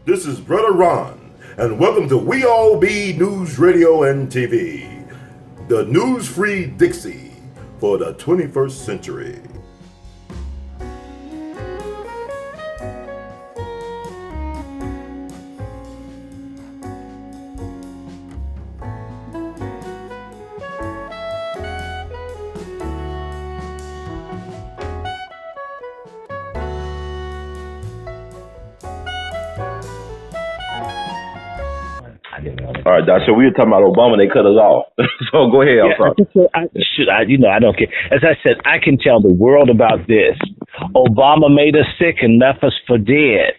This is Brother Ron, and welcome to We All Be News Radio and TV, the news-free Dixie for the 21st century. All right, Doc. So we were talking about Obama. They cut us off. So go ahead. I don't care. As I said, I can tell the world about this. Obama made us sick and left us for dead.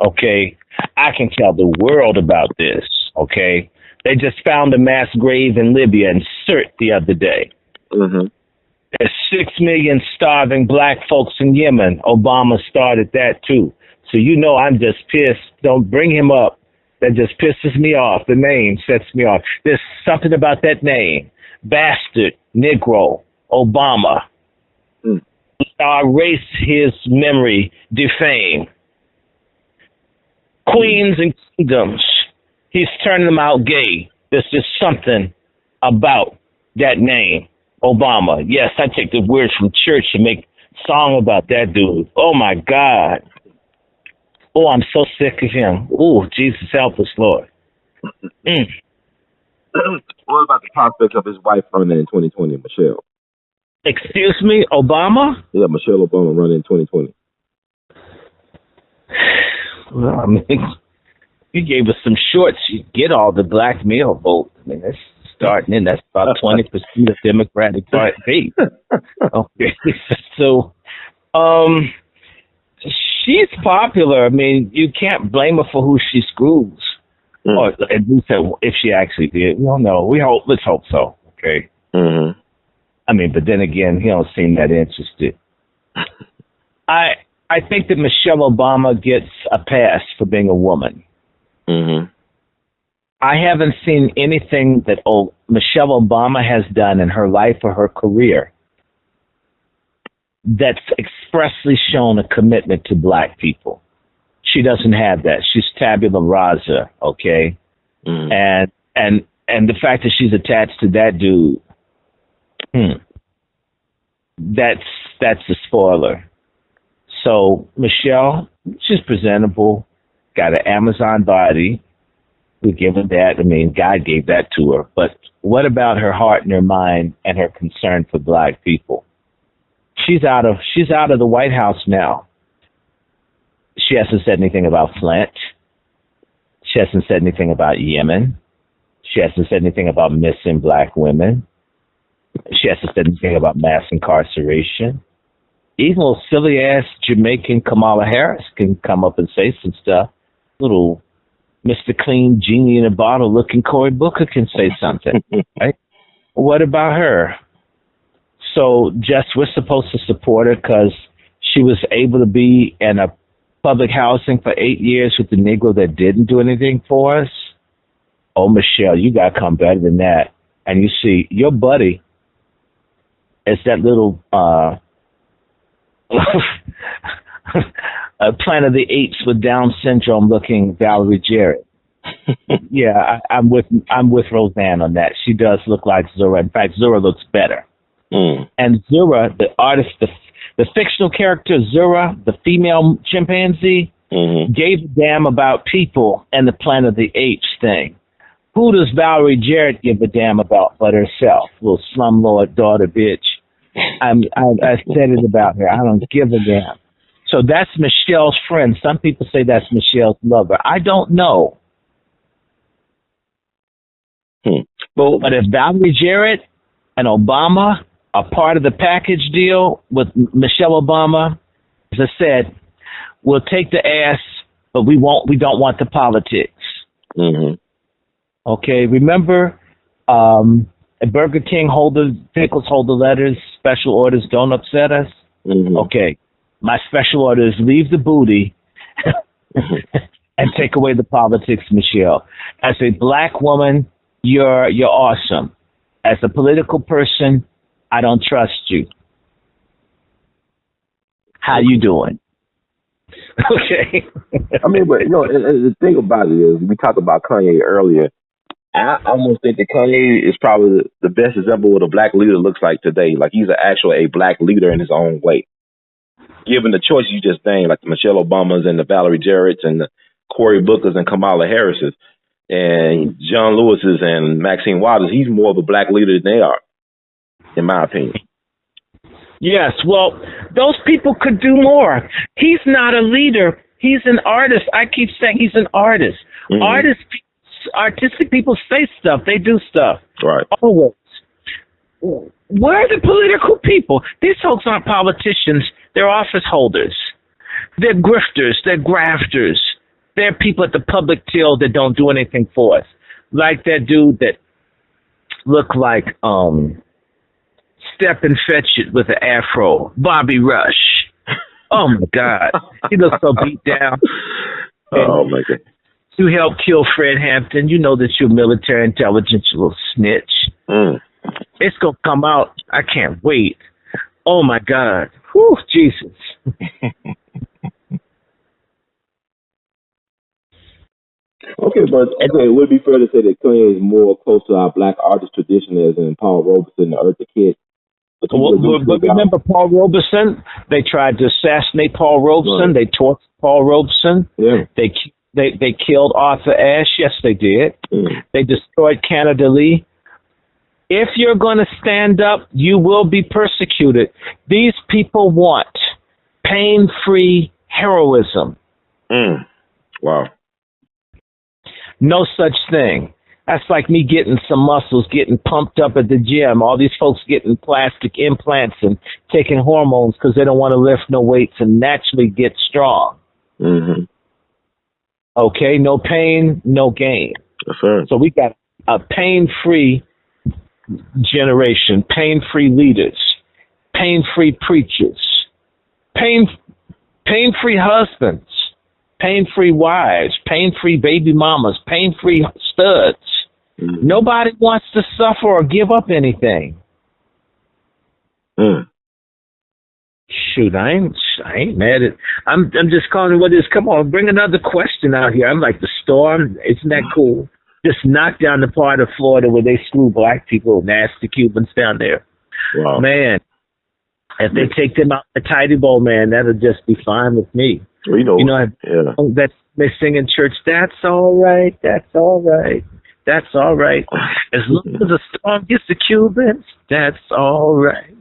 Okay, I can tell the world about this. Okay, they just found a mass grave in Libya in Sirte the other day. Mm-hmm. There's 6 million starving black folks in Yemen. Obama started that too. So I'm just pissed. Don't bring him up. That just pisses me off. The name sets me off. There's something about that name. Bastard, Negro, Obama. Erase his memory, defame. Queens and kingdoms. He's turning them out gay. There's just something about that name, Obama. Yes, I take the words from church and make a song about that dude. Oh, my God. Oh, I'm so sick of him. Oh, Jesus, help us, Lord. What about the prospect of his wife running in 2020, Michelle? Excuse me, Obama? Yeah, Michelle Obama running in 2020. Well, I mean, you gave us some shorts. You get all the black male vote. I mean, that's starting in. That's about 20% of Democratic Party. Okay, so, she's popular. I mean, you can't blame her for who she screws. Or at least if she actually did. We don't know. Let's hope so. Okay. Mm-hmm. I mean, but then again, he don't seem that interested. I think that Michelle Obama gets a pass for being a woman. Mm-hmm. I haven't seen anything that Michelle Obama has done in her life or her career that's expressly shown a commitment to black people. She doesn't have that. She's tabula rasa, okay? And the fact that she's attached to that dude, that's a spoiler. So Michelle, she's presentable, got an Amazon body. We give her that. I mean, God gave that to her. But what about her heart and her mind and her concern for black people? She's out of the White House now. She hasn't said anything about Flint. She hasn't said anything about Yemen. She hasn't said anything about missing black women. She hasn't said anything about mass incarceration. Even little silly ass Jamaican Kamala Harris can come up and say some stuff. Little Mr. Clean Genie in a Bottle looking Cory Booker can say something. Right? What about her? So we're supposed to support her because she was able to be in a public housing for 8 years with the Negro that didn't do anything for us. Oh, Michelle, you got to come better than that. And you see, your buddy is that little Planet of the Apes with Down syndrome looking Valerie Jarrett. Yeah, I'm with Roseanne on that. She does look like Zora. In fact, Zora looks better. And Zora, the artist, the fictional character Zora, the female chimpanzee, gave a damn about people and the Planet of the Apes thing. Who does Valerie Jarrett give a damn about but herself? Little slumlord daughter bitch. I said it about her. I don't give a damn. So that's Michelle's friend. Some people say that's Michelle's lover. I don't know. But if Valerie Jarrett and Obama are part of the package deal with Michelle Obama, as I said, we'll take the ass, but we don't want the politics. Okay, remember Burger King pickles hold the letters, special orders don't upset us? Okay, my special order is leave the booty and take away the politics, Michelle. As a black woman, you're awesome. As a political person, I don't trust you. How you doing? Okay. I mean, but and the thing about it is, we talked about Kanye earlier. I almost think that Kanye is probably the best example of what a black leader looks like today. Like he's a black leader in his own way. Given the choice you just named, like the Michelle Obamas and the Valerie Jarretts and the Cory Bookers and Kamala Harris's and John Lewis's and Maxine Waters, he's more of a black leader than they are, in my opinion. Yes, well, those people could do more. He's not a leader. He's an artist. I keep saying he's an artist. Mm-hmm. Artistic people say stuff. They do stuff. Right. Always. Where are the political people? These folks aren't politicians. They're office holders. They're grifters. They're grafters. They're people at the public till that don't do anything for us. Like that dude that looked like Step and Fetch It with an afro, Bobby Rush. Oh, my God. He looks so beat down. Oh, my God. You helped kill Fred Hampton. You know that you're military intelligence, you little snitch. Mm. It's going to come out. I can't wait. Oh, my God. Whew, Jesus. Okay, would it be fair to say that Kanye is more close to our black artist tradition as in Paul Robeson and Eartha Kitt? But remember Paul Robeson? They tried to assassinate Paul Robeson. Right. They tortured Paul Robeson. Yeah. They killed Arthur Ashe. Yes, they did. Mm. They destroyed Canada Lee. If you're going to stand up, you will be persecuted. These people want pain-free heroism. Mm. Wow. No such thing. That's like me getting some muscles, getting pumped up at the gym. All these folks getting plastic implants and taking hormones because they don't want to lift no weights and naturally get strong. Mm-hmm. Okay, no pain, no gain. Yes, sir. So we got a pain-free generation, pain-free leaders, pain-free preachers, pain-free husbands, pain-free wives, pain-free baby mamas, pain-free studs. Mm. Nobody wants to suffer or give up anything. Mm. Shoot, I ain't mad at. I'm just calling it what it is. Come on, bring another question out here. I'm like the storm. Isn't that cool? Just knock down the part of Florida where they screw black people, nasty Cubans down there. Wow. Man, if they take them out the tidy bowl, man, that'll just be fine with me. Well, yeah. That they sing in church. That's all right. That's all right. That's all right. As long as the storm gets the Cubans, that's all right.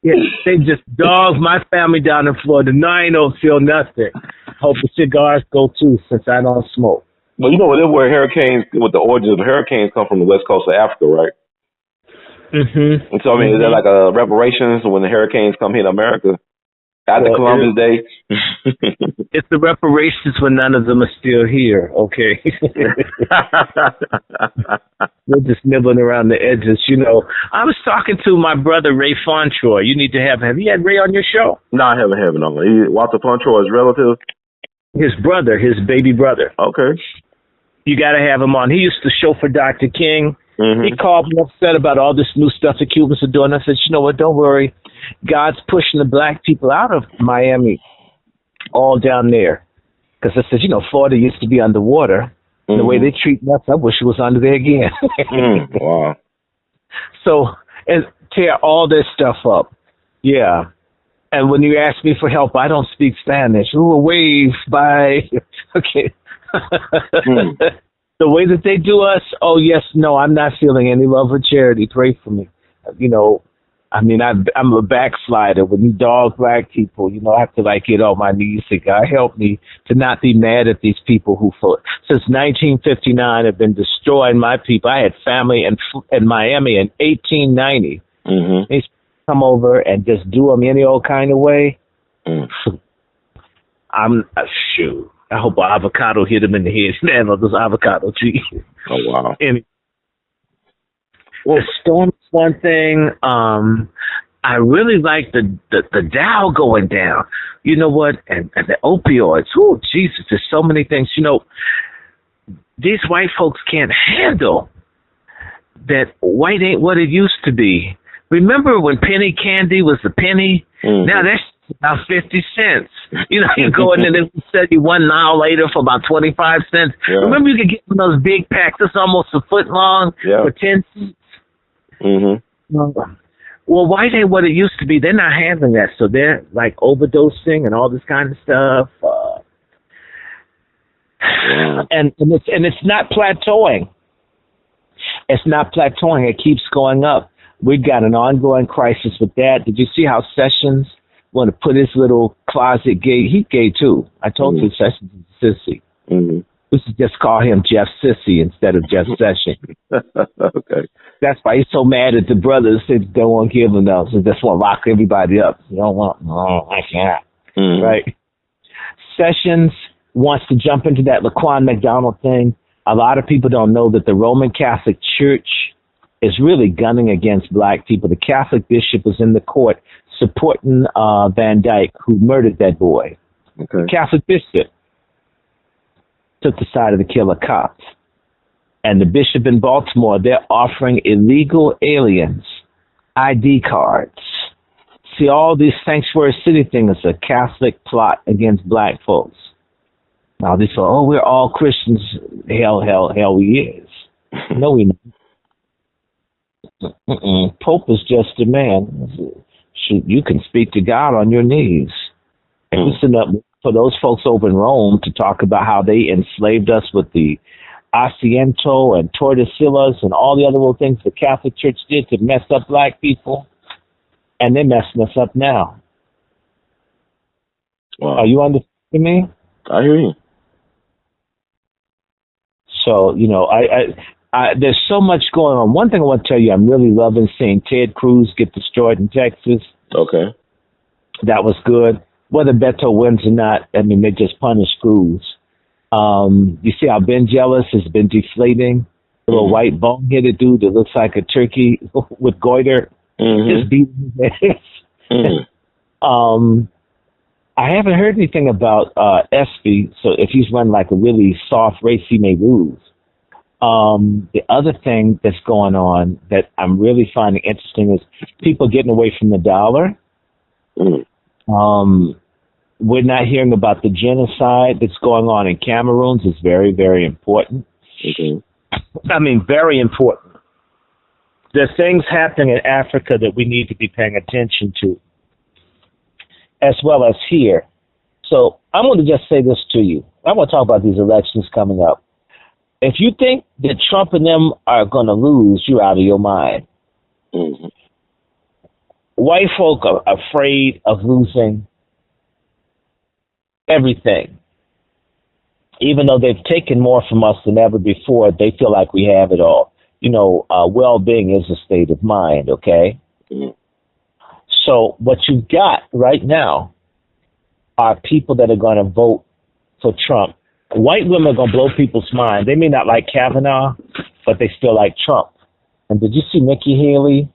Yeah, they just dog my family down in Florida. No, I don't feel nothing. Hope the cigars go too, since I don't smoke. Well, where hurricanes, with the origins of hurricanes come from the west coast of Africa, right? Mm-hmm. And so, I mean, is there like a reparations when the hurricanes come here in America? After Columbus Day? It's the reparations when none of them are still here, okay? We're just nibbling around the edges, I was talking to my brother, Ray Fontroy. You need to have him. Have you had Ray on your show? No, I haven't had him on. Walter Fontroy, his relative? His brother, his baby brother. Okay. You got to have him on. He used to show for Dr. King. Mm-hmm. He called me upset about all this new stuff the Cubans are doing. I said, you know what, don't worry. God's pushing the black people out of Miami, all down there. Because I said, Florida used to be underwater. Mm-hmm. The way they treat us, I wish it was under there again. Wow. So, and tear all this stuff up. Yeah. And when you ask me for help, I don't speak Spanish. Ooh, a wave, bye. Okay. The way that they do us, oh, yes, no, I'm not feeling any love or charity. Pray for me. I'm a backslider. When you dog black people, I have to get on my knees and say, God, help me to not be mad at these people who, since 1959, have been destroying my people. I had family in Miami in 1890. Mm-hmm. They come over and just do them any old kind of way. Mm. Shoot. I hope an avocado hit him in the head. Man, those avocado trees. Oh, wow. Well, the storm's one thing. I really like the Dow going down. You know what? And the opioids. Oh, Jesus, there's so many things. These white folks can't handle that white ain't what it used to be. Remember when penny candy was a penny? Mm-hmm. Now that's about 50 cents. You know, you go in and they sell you one now later for about 25 cents. Yeah. Remember you could get one of those big packs that's almost a foot long for 10 cents? Mm-hmm. Well, White ain't what it used to be. They're not having that. So they're like overdosing and all this kind of stuff. And it's not plateauing. It's not plateauing. It keeps going up. We've got an ongoing crisis with that. Did you see how Sessions want to put his little closet gay? He's gay too. I told you Sessions is a sissy. Mm-hmm. We should just call him Jeff Sissy instead of Jeff Sessions. Okay. That's why he's so mad at the brothers that don't want to give him those. They just want to lock everybody up. You don't want, no, I can't. Mm-hmm. Right? Sessions wants to jump into that Laquan McDonald thing. A lot of people don't know that the Roman Catholic Church is really gunning against black people. The Catholic bishop was in the court supporting Van Dyke, who murdered that boy. Okay. The Catholic bishop took the side of the killer cops. And the bishop in Baltimore, they're offering illegal aliens ID cards. See, all these sanctuary city things is a Catholic plot against black folks. Now they say, oh, we're all Christians. Hell, we is. No, we not. Pope is just a man. Shoot, you can speak to God on your knees. And listen up for those folks over in Rome to talk about how they enslaved us with the Asiento and Tordesillas and all the other little things the Catholic Church did to mess up black people. And they're messing us up now. Wow. Are you understanding me? I hear you. So, you know, I there's so much going on. One thing I want to tell you, I'm really loving seeing Ted Cruz get destroyed in Texas. Okay. That was good. Whether Beto wins or not, I mean, they just punished Cruz. You see how Ben Jealous has been deflating? The little white bone-headed dude that looks like a turkey with goiter. Just beating his ass. I haven't heard anything about Espy, so if he's running like a really soft race, he may lose. The other thing that's going on that I'm really finding interesting is people getting away from the dollar. We're not hearing about the genocide that's going on in Cameroon. It's very, very important. I mean, very important. There's things happening in Africa that we need to be paying attention to, as well as here. So I'm going to just say this to you. I want to talk about these elections coming up. If you think that Trump and them are going to lose, you're out of your mind. White folk are afraid of losing everything. Even though they've taken more from us than ever before, they feel like we have it all. You know, well-being is a state of mind, okay? So what you got right now are people that are going to vote for Trump. White women are going to blow people's mind. They may not like Kavanaugh, but they still like Trump. And did you see Nikki Haley?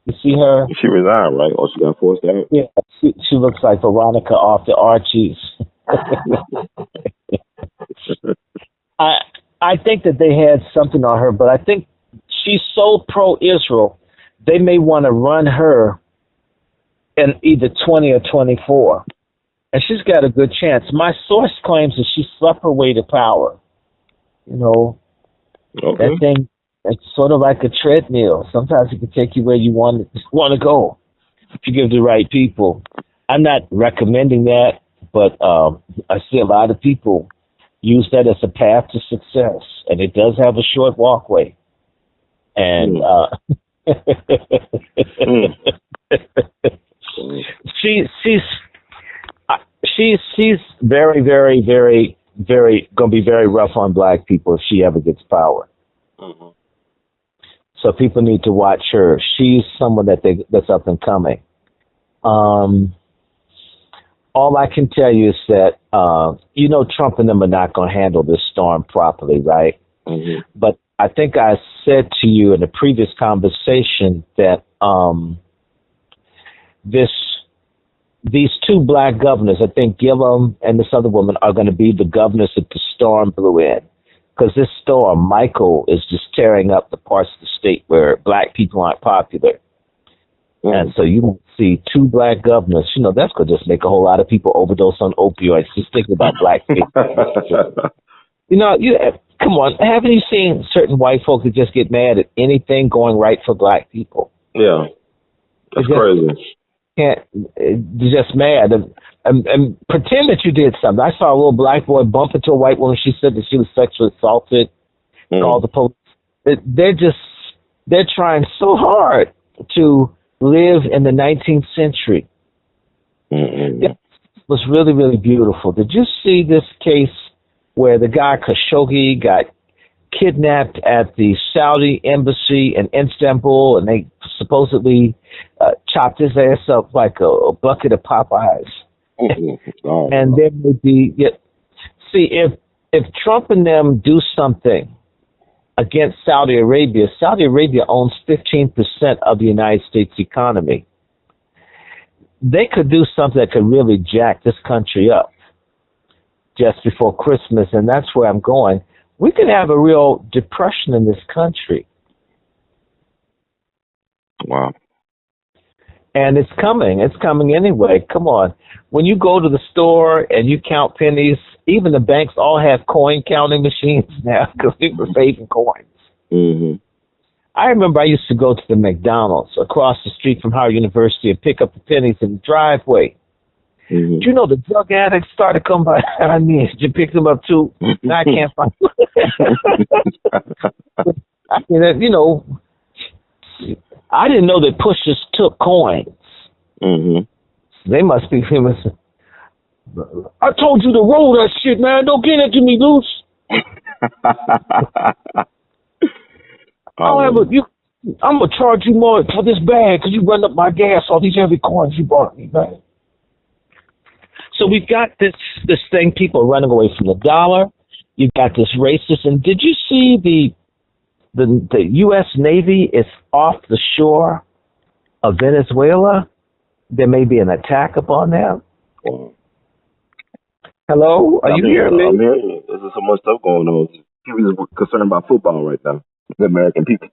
You see her? She resigned, right? Or she got forced out? Yeah, she looks like Veronica off the Archies. I think that they had something on her, but I think she's so pro-Israel, they may want to run her in either 20 or 24. And she's got a good chance. My source claims that she slept her way to power. You know, that thing, it's sort of like a treadmill. Sometimes it can take you where you want to go if you give the right people. I'm not recommending that, but I see a lot of people use that as a path to success, and it does have a short walkway. And she's very, very, very, very going to be very rough on black people if she ever gets power. So people need to watch her. She's someone that's up and coming. All I can tell you is that, you know, Trump and them are not going to handle this storm properly, right? But I think I said to you in a previous conversation that these two black governors, I think Gillum and this other woman, are going to be the governors that the storm blew in. Because this storm, Michael, is just tearing up the parts of the state where black people aren't popular. And so you won't see two black governors. You know, that's going to just make a whole lot of people overdose on opioids. Just thinking about black people. You know, come on. Haven't you seen certain white folks that just get mad at anything going right for black people? Yeah. That's crazy. They're just mad and pretend that you did something. I saw a little black boy bump into a white woman. She said that she was sexually assaulted. Called the police. They're trying so hard to live in the 19th century. It was really, really beautiful. Did you see this case where the guy Khashoggi got kidnapped at the Saudi embassy in Istanbul, and they supposedly chopped his ass up like a bucket of Popeyes? And there may be, see, if Trump and them do something against Saudi Arabia owns 15% of the United States economy. They could do something that could really jack this country up just before Christmas, and that's where I'm going. We could have a real depression in this country. Wow. And it's coming. It's coming anyway. Come on. When you go to the store and you count pennies, even the banks all have coin counting machines now because people are saving coins. I remember I used to go to the McDonald's across the street from Howard University and pick up the pennies in the driveway. Do you know the drug addicts started coming behind me? Did you pick them up too? I can't find I mean, you know, I didn't know that pushers took coins. They must be famous. I told you to roll that shit, man. Don't get it to me loose. I'm gonna charge you more for this bag because you run up my gas, all these heavy coins you bought me, man. So we've got this thing, people running away from the dollar. You've got this racist. And did you see the U.S. Navy is off the shore of Venezuela? There may be an attack upon them. Hello? Are you hearing me? I'm hearing you. There's so much stuff going on. People are concerned about football right now. The American people.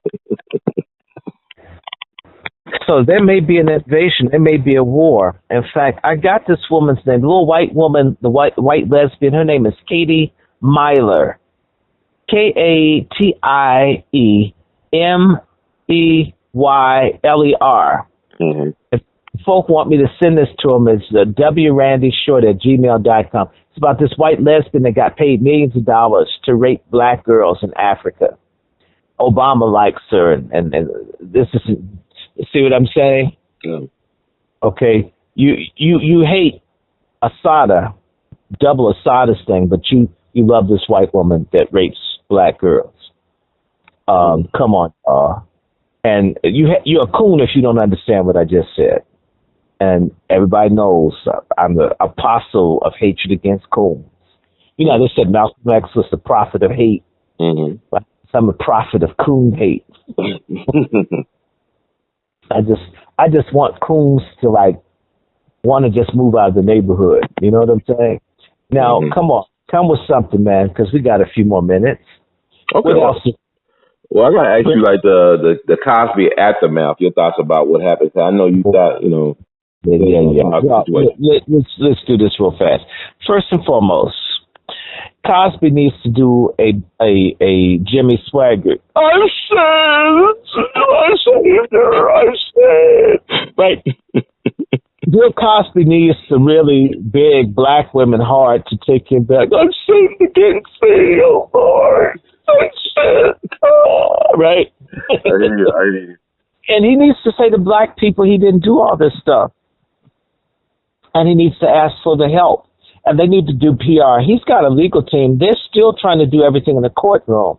So there may be an invasion. There may be a war. In fact, I got this woman's name, the little white woman, the white lesbian. Her name is Katie Meyler. Katie Meyler. If folk want me to send this to them, it's wrandyshort@gmail.com. It's about this white lesbian that got paid millions of dollars to rape black girls in Africa. Obama likes her, and this is, see what I'm saying? Yeah. Okay, you hate Assata, double Assata's thing, but you love this white woman that rapes black girls. Come on, and you're a coon if you don't understand what I just said. And everybody knows I'm the apostle of hatred against coons. You know, they said Malcolm X was the prophet of hate. But I'm a prophet of coon hate. I just want coons to want to just move out of the neighborhood. You know what I'm saying? Now, come on, come with something, man, because we got a few more minutes. Okay. What else? Well, I gotta ask you the Cosby aftermath. Your thoughts about what happened? I know you thought Let's do this real fast. First and foremost, Cosby needs to do a Jimmy Swaggart. I said, right. Bill Cosby needs to really beg black women hard to take him back. I said it didn't feel hard. I said, right. I hear you. And he needs to say to black people he didn't do all this stuff. And he needs to ask for the help. And they need to do PR. He's got a legal team. They're still trying to do everything in the courtroom.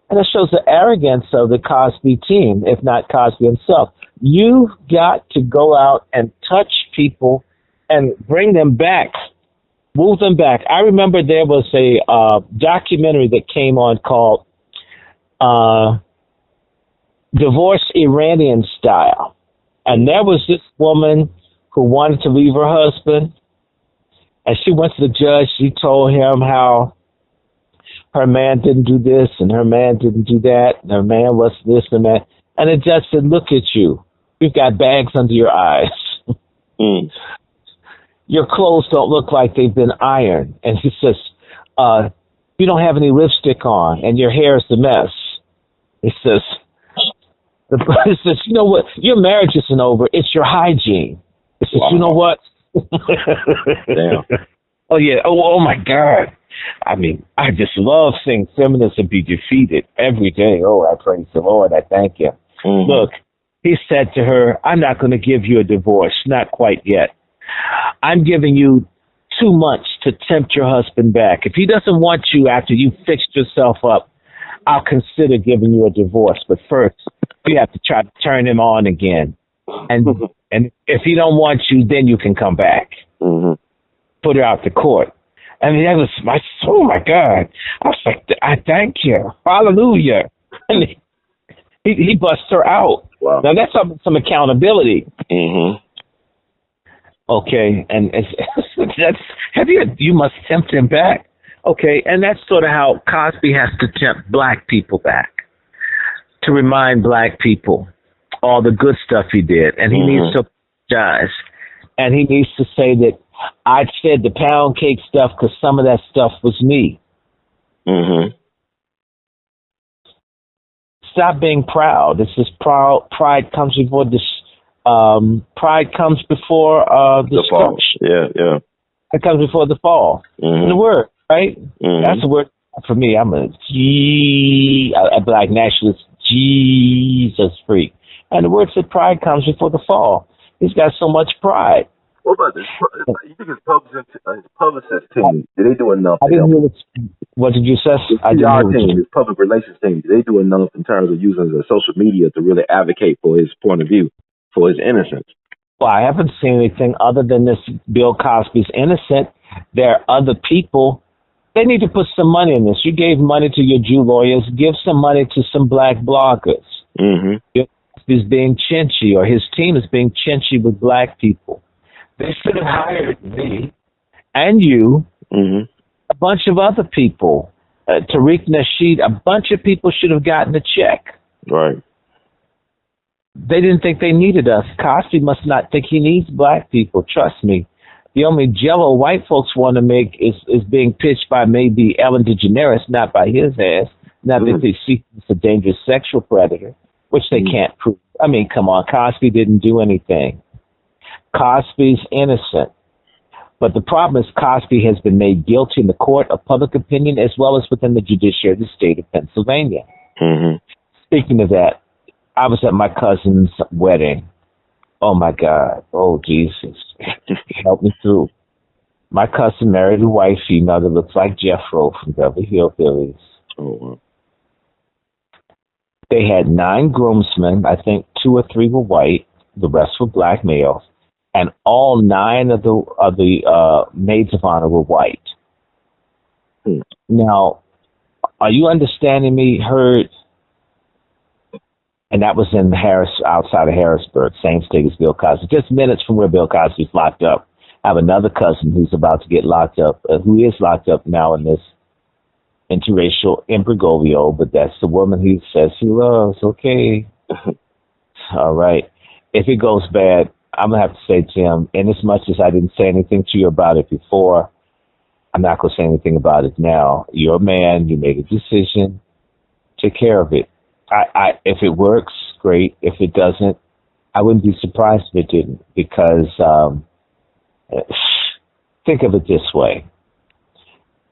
And it shows the arrogance of the Cosby team, if not Cosby himself. You've got to go out and touch people and bring them back, move them back. I remember there was a documentary that came on called Divorce Iranian Style. And there was this woman who wanted to leave her husband. And she went to the judge. She told him how her man didn't do this and her man didn't do that. And her man was this and that. And the judge said, look at you. You've got bags under your eyes. Mm. Your clothes don't look like they've been ironed. And he says, you don't have any lipstick on, and your hair is a mess. He says, you know what? Your marriage isn't over. It's your hygiene. He says, you know what? Damn. Oh, yeah. Oh, my God. I mean, I just love seeing feminism be defeated every day. Oh, I praise the Lord. I thank you. Mm-hmm. Look, he said to her, I'm not going to give you a divorce. Not quite yet. I'm giving you 2 months to tempt your husband back. If he doesn't want you after you fixed yourself up, I'll consider giving you a divorce. But first, you have to try to turn him on again. And if he don't want you, then you can come back. Mm-hmm. Put her out to court. I mean, that was oh my God. I was like, I thank you. Hallelujah. And he busts her out. Wow. Now that's some accountability. Mm-hmm. Okay. And you must tempt him back. Okay. And that's sort of how Cosby has to tempt black people back, to remind black people all the good stuff he did. And he needs to apologize. And he needs to say that I said the pound cake stuff because some of that stuff was me. Mm-hmm. Stop being proud. This is pride comes before this. Pride comes before the fall. Yeah. It comes before the fall. Mm-hmm. The word, right? Mm-hmm. That's the word for me. I'm a black nationalist, Jesus freak. And the word said pride comes before the fall. He's got so much pride. What about this? You think his publicist team, did they do enough? I didn't hear what did you say? His PR team, his public relations team, did they do enough in terms of using the social media to really advocate for his point of view, for his innocence? Well, I haven't seen anything other than this Bill Cosby's innocent. There are other people. They need to put some money in this. You gave money to your Jew lawyers. Give some money to some black bloggers. Mm-hmm. Bill Cosby's being chinchy, or his team is being chinchy with black people. They should have hired me and you, a bunch of other people, Tariq Nasheed, a bunch of people should have gotten a check. Right. They didn't think they needed us. Cosby must not think he needs black people. Trust me. The only jello white folks want to make is being pitched by maybe Ellen DeGeneres, not by his ass. Not that they see he's a dangerous sexual predator, which they can't prove. I mean, come on. Cosby didn't do anything. Cosby's innocent. But the problem is Cosby has been made guilty in the court of public opinion as well as within the judiciary of the state of Pennsylvania. Mm-hmm. Speaking of that, I was at my cousin's wedding. Oh, my God. Oh, Jesus. Help me through. My cousin married a white female that looks like Jeffro from Beverly Hillbillies. Oh, wow. They had 9 groomsmen. I think 2 or 3 were white. The rest were black males. And all 9 of the maids of honor were white. Now, are you understanding me? Heard, and that was in outside of Harrisburg, same state as Bill Cosby, just minutes from where Bill Cosby's locked up. I have another cousin who's about to get locked up, who is locked up now in this interracial imbroglio, but that's the woman he says he loves. Okay. All right. If it goes bad, I'm going to have to say to him, in as much as I didn't say anything to you about it before, I'm not going to say anything about it now. You're a man. You made a decision. Take care of it. If it works, great. If it doesn't, I wouldn't be surprised if it didn't, because think of it this way.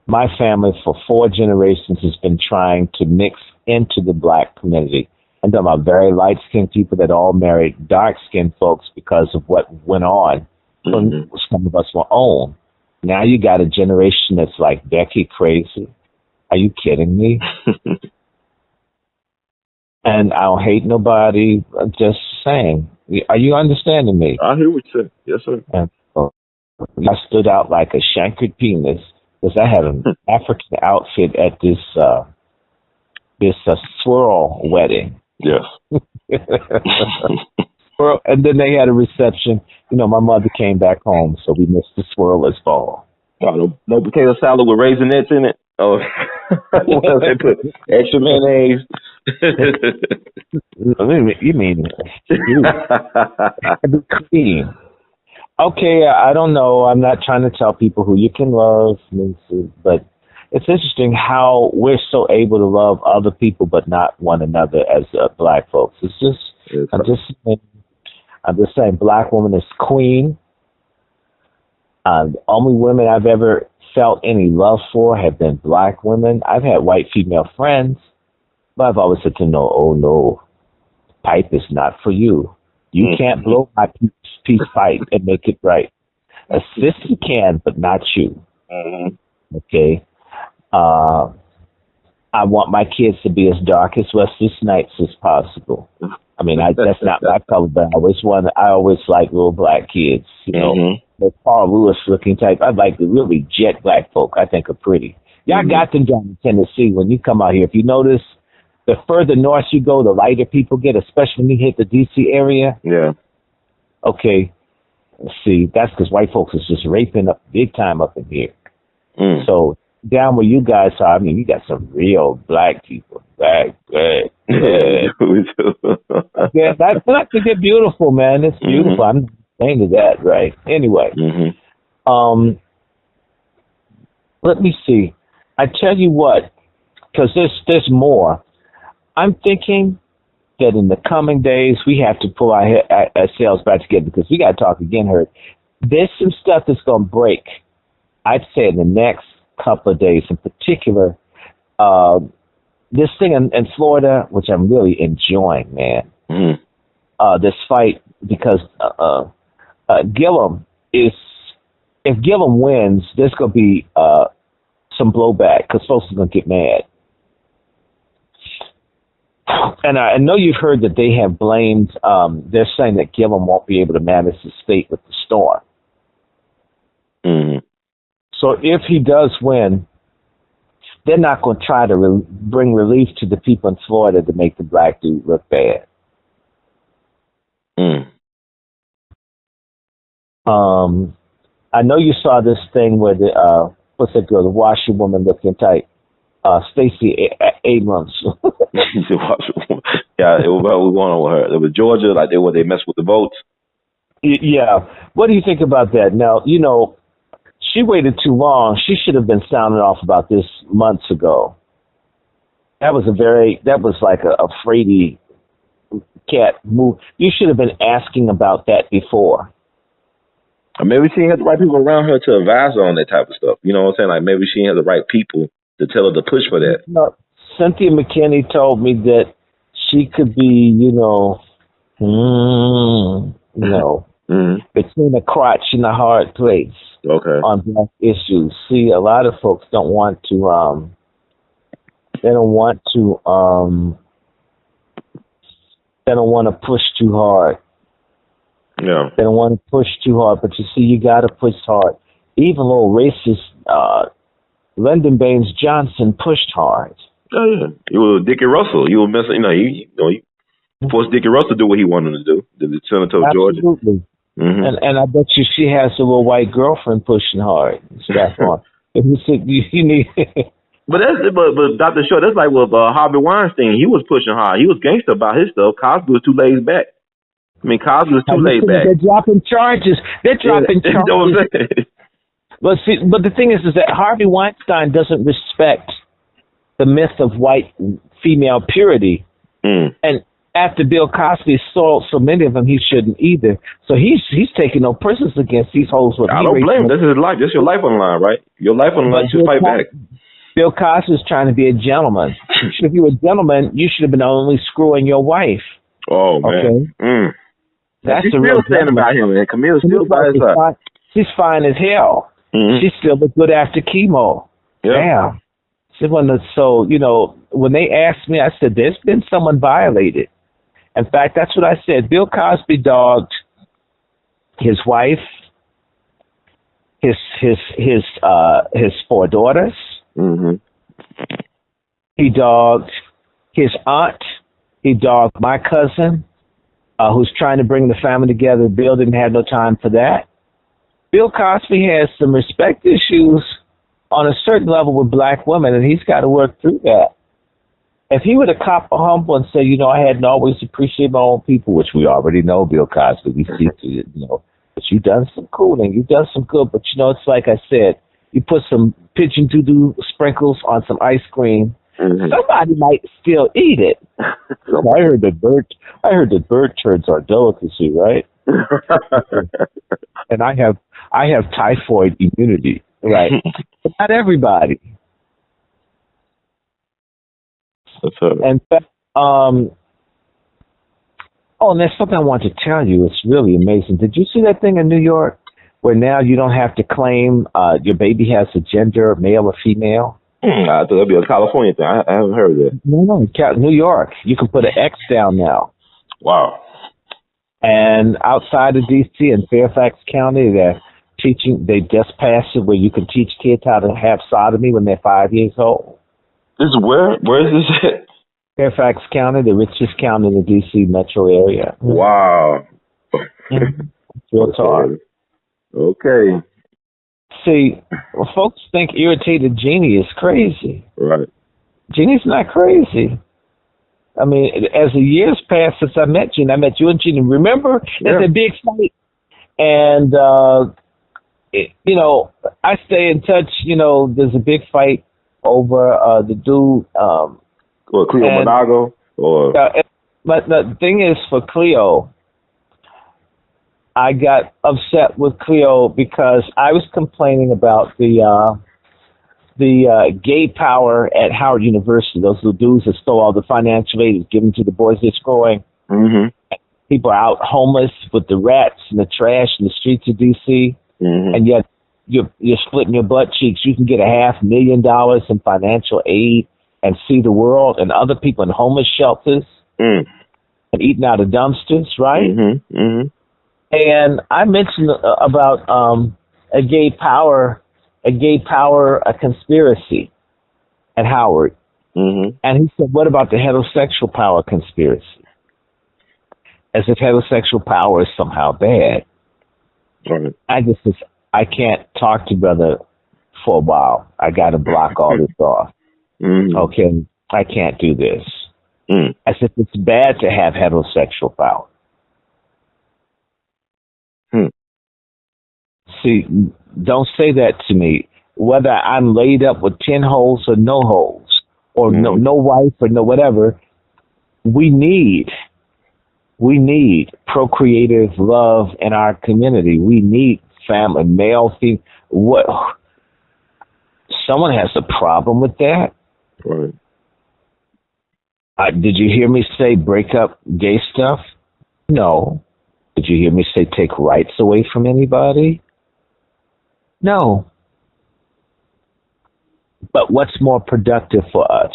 My family for 4 generations has been trying to mix into the black community. I'm talking about very light-skinned people that all married dark-skinned folks because of what went on. Some of us were own. Now you got a generation that's like, Becky, crazy. Are you kidding me? And I don't hate nobody. I'm just saying. Are you understanding me? I hear what you say. Yes, sir. And I stood out like a shankered penis because I had an African outfit at this swirl wedding. Yes. And then they had a reception. You know, my mother came back home, so we missed the swirlers ball. Oh, no potato salad with raisinets in it? Oh. Well, they put extra mayonnaise. You mean heavy cream? Okay, I don't know. I'm not trying to tell people who you can love, but it's interesting how we're so able to love other people but not one another as black folks. It's just, I'm just saying, black woman is queen. The only women I've ever felt any love for have been black women. I've had white female friends, but I've always said to no, oh no, pipe is not for you. You can't blow my peace pipe and make it right. A sister can, but not you. Okay? I want my kids to be as dark as Wesley Snipes as possible. I mean, that's not my color, but I always like little black kids, you know. The Paul Lewis looking type. I like the really jet black folk I think are pretty. Y'all got them down in Tennessee when you come out here. If you notice, the further north you go, the lighter people get, especially when you hit the D.C. area. Yeah. Okay. Let's see, that's because white folks is just raping up big time up in here. So down where you guys are, I mean, you got some real black people. Yeah, I think they're beautiful, man. It's beautiful. I'm saying to that, right? Anyway, let me see. I tell you what, because there's more. I'm thinking that in the coming days we have to pull ourselves back together because we got to talk again. There's some stuff that's going to break. I'd say in the next couple of days, in particular, this thing in Florida, which I'm really enjoying, man. This fight because Gillum is. If Gillum wins, there's going to be some blowback because folks are going to get mad. And I know you've heard that they have blamed, they're saying that Gillum won't be able to manage the state with the storm. So if he does win, they're not going to try to bring relief to the people in Florida to make the black dude look bad. I know you saw this thing where what's that girl, the washerwoman looking type, Stacey Abrams. Yeah, it was going on with her. It was Georgia, like they messed with the votes. Yeah. What do you think about that? Now, you know, she waited too long. She should have been sounding off about this months ago. That was like a fraidy cat move. You should have been asking about that before. Or maybe she had the right people around her to advise her on that type of stuff. You know what I'm saying? Like maybe she had the right people to tell her to push for that. No, Cynthia McKinney told me that she could be, between a crotch and a hard place. Okay. On black issues. See, a lot of folks don't want to. They don't want to push too hard. Yeah. They don't want to push too hard, but you see, you got to push hard. Even little racist Lyndon Baines Johnson pushed hard. Oh yeah, you were Dickie Russell. You were messing. You forced Dickie Russell to do what he wanted to do. The senator of Georgia. Absolutely. And I bet you she has a little white girlfriend pushing hard. Strap on. If you think you need. But Dr. Short, that's like with Harvey Weinstein. He was pushing hard. He was gangster about his stuff. Cosby was too laid back. I mean, Cosby was too laid back. They're dropping charges. But the thing is that Harvey Weinstein doesn't respect the myth of white female purity. And after Bill Cosby sold so many of them, he shouldn't either. So he's taking no prisoners against these hoes. I don't blame him. This is his life. This is your life on the line, right? Your life on the line. Just fight back. Bill Cosby's trying to be a gentleman. If you were a gentleman, you should have been only screwing your wife. Oh, man. Okay? That's she's the real still saying about him, and Camille's still by his side. She's fine as hell. She still look good after chemo. Yeah. Damn. So, when they asked me, I said, there's been someone violated. In fact, that's what I said. Bill Cosby dogged his wife, his 4 daughters. He dogged his aunt. He dogged my cousin, who's trying to bring the family together. Bill didn't have no time for that. Bill Cosby has some respect issues on a certain level with black women, and he's got to work through that. If he would have copped a humble and said, I hadn't always appreciated my own people, which we already know, Bill Cosby, we see, but you've done some cooling, you've done some good, but it's like I said, you put some pigeon doo-doo sprinkles on some ice cream, somebody might still eat it. I heard that bird turds are delicacy, right? And I have typhoid immunity, right? But not everybody. And and there's something I want to tell you. It's really amazing. Did you see that thing in New York where now you don't have to claim your baby has a gender, male or female? I thought that'd be a California thing. I haven't heard of that. No, New York. You can put an X down now. Wow. And outside of D.C. in Fairfax County, they just passed it where you can teach kids how to have sodomy when they're 5 years old. This is where? Where is this at? Fairfax County, the richest county in the D.C. metro area. Wow. Real talk. Okay. See, folks think irritated Jeannie is crazy. Right. Jeannie's not crazy. I mean, as the years pass since I met you and Jeannie. Remember, there's a big fight. And, I stay in touch. There's a big fight over the dude. Cleo Monago? But the thing is, for Cleo, I got upset with Cleo because I was complaining about the gay power at Howard University. Those little dudes that stole all the financial aid given to the boys that's growing. Mm-hmm. People are out homeless with the rats and the trash in the streets of D.C. Mm-hmm. And yet you're splitting your butt cheeks. You can get $500,000 in financial aid and see the world, and other people in homeless shelters and eating out of dumpsters, right? Mm-hmm. Mm-hmm. And I mentioned about a gay power conspiracy at Howard. Mm-hmm. And he said, what about the heterosexual power conspiracy? As if heterosexual power is somehow bad. Right. I can't talk to brother for a while. I got to block all this off. Mm-hmm. Okay, I can't do this. As if it's bad to have heterosexual power. See, don't say that to me. Whether I'm laid up with 10 holes or no holes, or no wife or no whatever, we need procreative love in our community. We need family, male, female. What? Someone has a problem with that? Right. Did you hear me say break up gay stuff? No. Did you hear me say take rights away from anybody? No. But what's more productive for us?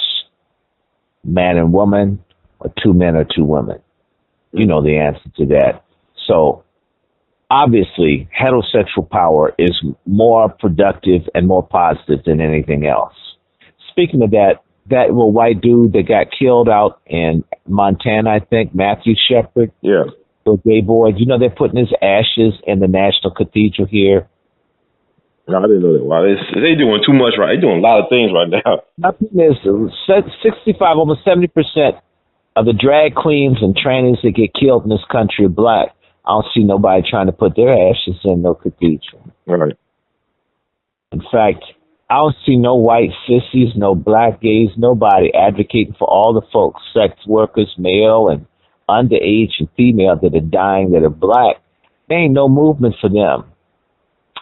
Man and woman, or two men or two women? You know the answer to that. So obviously, heterosexual power is more productive and more positive than anything else. Speaking of that little white dude that got killed out in Montana, I think, Matthew Shepard. Yeah. The gay boy. They're putting his ashes in the National Cathedral here. No, I didn't know that. Wow, they doing too much right. They're doing a lot of things right now. Nothing is 65, almost 70% of the drag queens and trannies that get killed in this country are black. I don't see nobody trying to put their ashes in no cathedral. Right. In fact, I don't see no white sissies, no black gays, nobody advocating for all the folks, sex workers, male and underage and female that are dying that are black. There ain't no movement for them.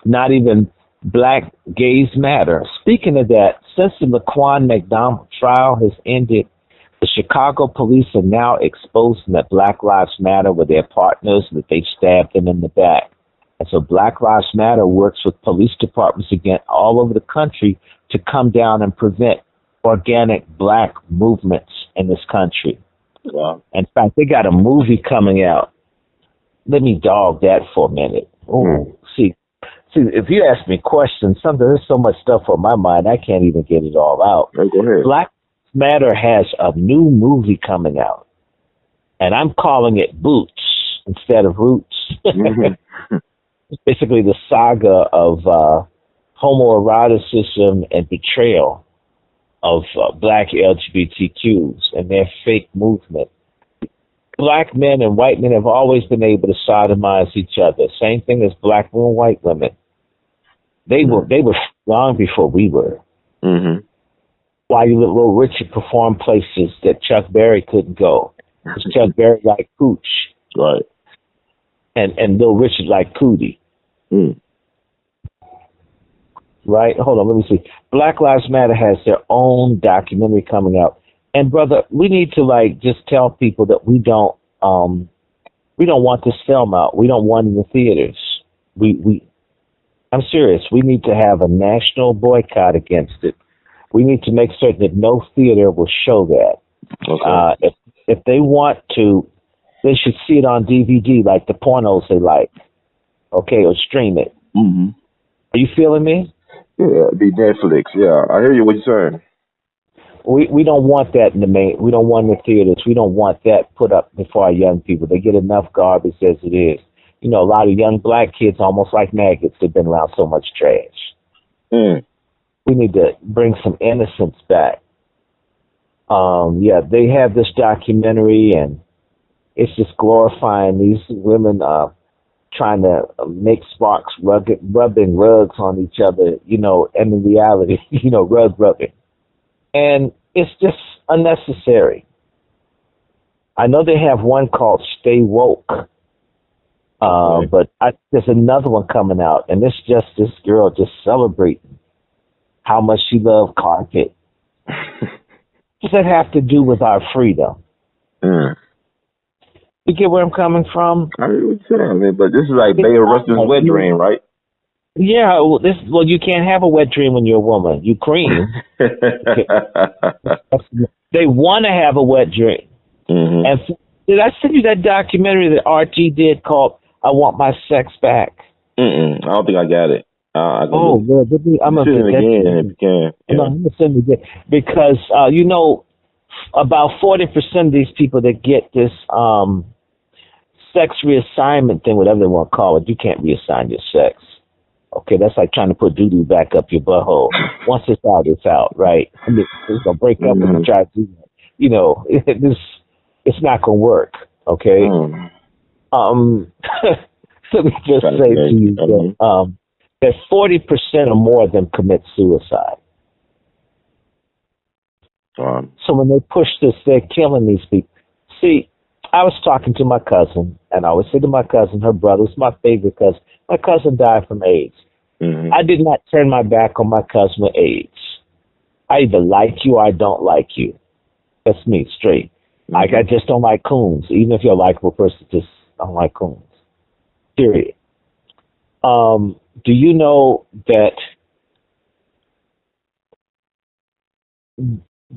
Not even Black Gays Matter. Speaking of that, since the Laquan McDonald trial has ended, the Chicago police are now exposing that Black Lives Matter with their partners, that they stabbed them in the back. And so Black Lives Matter works with police departments again all over the country to come down and prevent organic black movements in this country. Wow. In fact, they got a movie coming out. Let me dog that for a minute. See, if you ask me questions, there's so much stuff on my mind, I can't even get it all out. Go ahead. Black Matter has a new movie coming out, and I'm calling it Boots instead of Roots. Mm-hmm. Basically the saga of homoeroticism and betrayal of black LGBTQs and their fake movement. Black men and white men have always been able to sodomize each other. Same thing as black women, white women. They were long before we were. Mm-hmm. Why you Little Richard performed places that Chuck Berry couldn't go. Because Chuck Berry liked cooch. Right. And Little Richard liked cootie. Mm. Right? Hold on, let me see. Black Lives Matter has their own documentary coming out. And brother, we need to just tell people that we don't want this film out. We don't want it in the theaters. I'm serious. We need to have a national boycott against it. We need to make certain that no theater will show that. Okay. If they want to, they should see it on DVD like the pornos they like. Okay, or stream it. Mm-hmm. Are you feeling me? Yeah, it'd be Netflix. Yeah, I hear you. What you're saying. We don't want that in the main. We don't want in the theaters. We don't want that put up before our young people. They get enough garbage as it is. You know, a lot of young black kids almost like maggots. They've been around so much trash. Mm. We need to bring some innocence back. Yeah, they have this documentary, and it's just glorifying these women trying to make sparks, rubbing rugs on each other, and in reality, rug rubbing. And it's just unnecessary. I know they have one called Stay Woke, but there's another one coming out, and it's just this girl just celebrating how much she loved carpet. What does that have to do with our freedom? Mm. You get where I'm coming from? I hear what you're saying, man. But this is like Bayer Rustin's wet dream, right? Yeah, well, you can't have a wet dream when you're a woman. You cream. They want to have a wet dream. Mm-hmm. And did I send you that documentary that RT did called "I Want My Sex Back"? I don't think I got it. I'm gonna send it again if you can. Yeah. I'm gonna send it again because about 40% of these people that get this sex reassignment thing, whatever they want to call it, you can't reassign your sex. Okay, that's like trying to put doo-doo back up your butthole. Once it's out, right? I mean, it's going to break up and try to do that. It's not going to work, okay? Let me just say to you that 40% or more of them commit suicide. So when they push this, they're killing these people. See, I was talking to my cousin, and I always say to my cousin, her brother was my favorite cousin. My cousin died from AIDS. Mm-hmm. I did not turn my back on my cousin with AIDS. I either like you or I don't like you. That's me, straight. Mm-hmm. I just don't like coons. Even if you're a likable person, just don't like coons. Period. Do you know that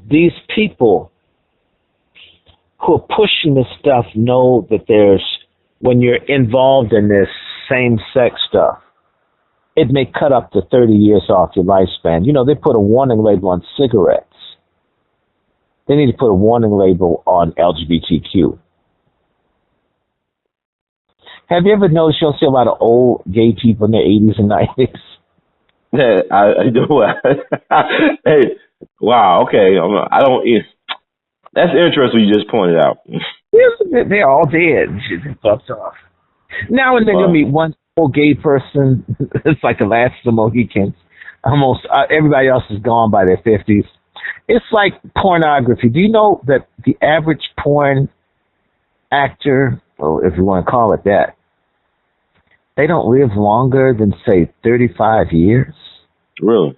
these people who are pushing this stuff know that when you're involved in this same-sex stuff, it may cut up to 30 years off your lifespan. They put a warning label on cigarettes. They need to put a warning label on LGBTQ. Have you ever noticed you don't see a lot of old gay people in their 80s and 90s? Yeah, I do. Hey, wow, okay. I don't. That's interesting. You just pointed out. They're all dead. Shit fucked off. Now and then you'll meet one old gay person. It's like the last of the Mohicans. Almost everybody else is gone by their 50s. It's like pornography. Do you know that the average porn actor, or if you want to call it that, they don't live longer than, say, 35 years? Really?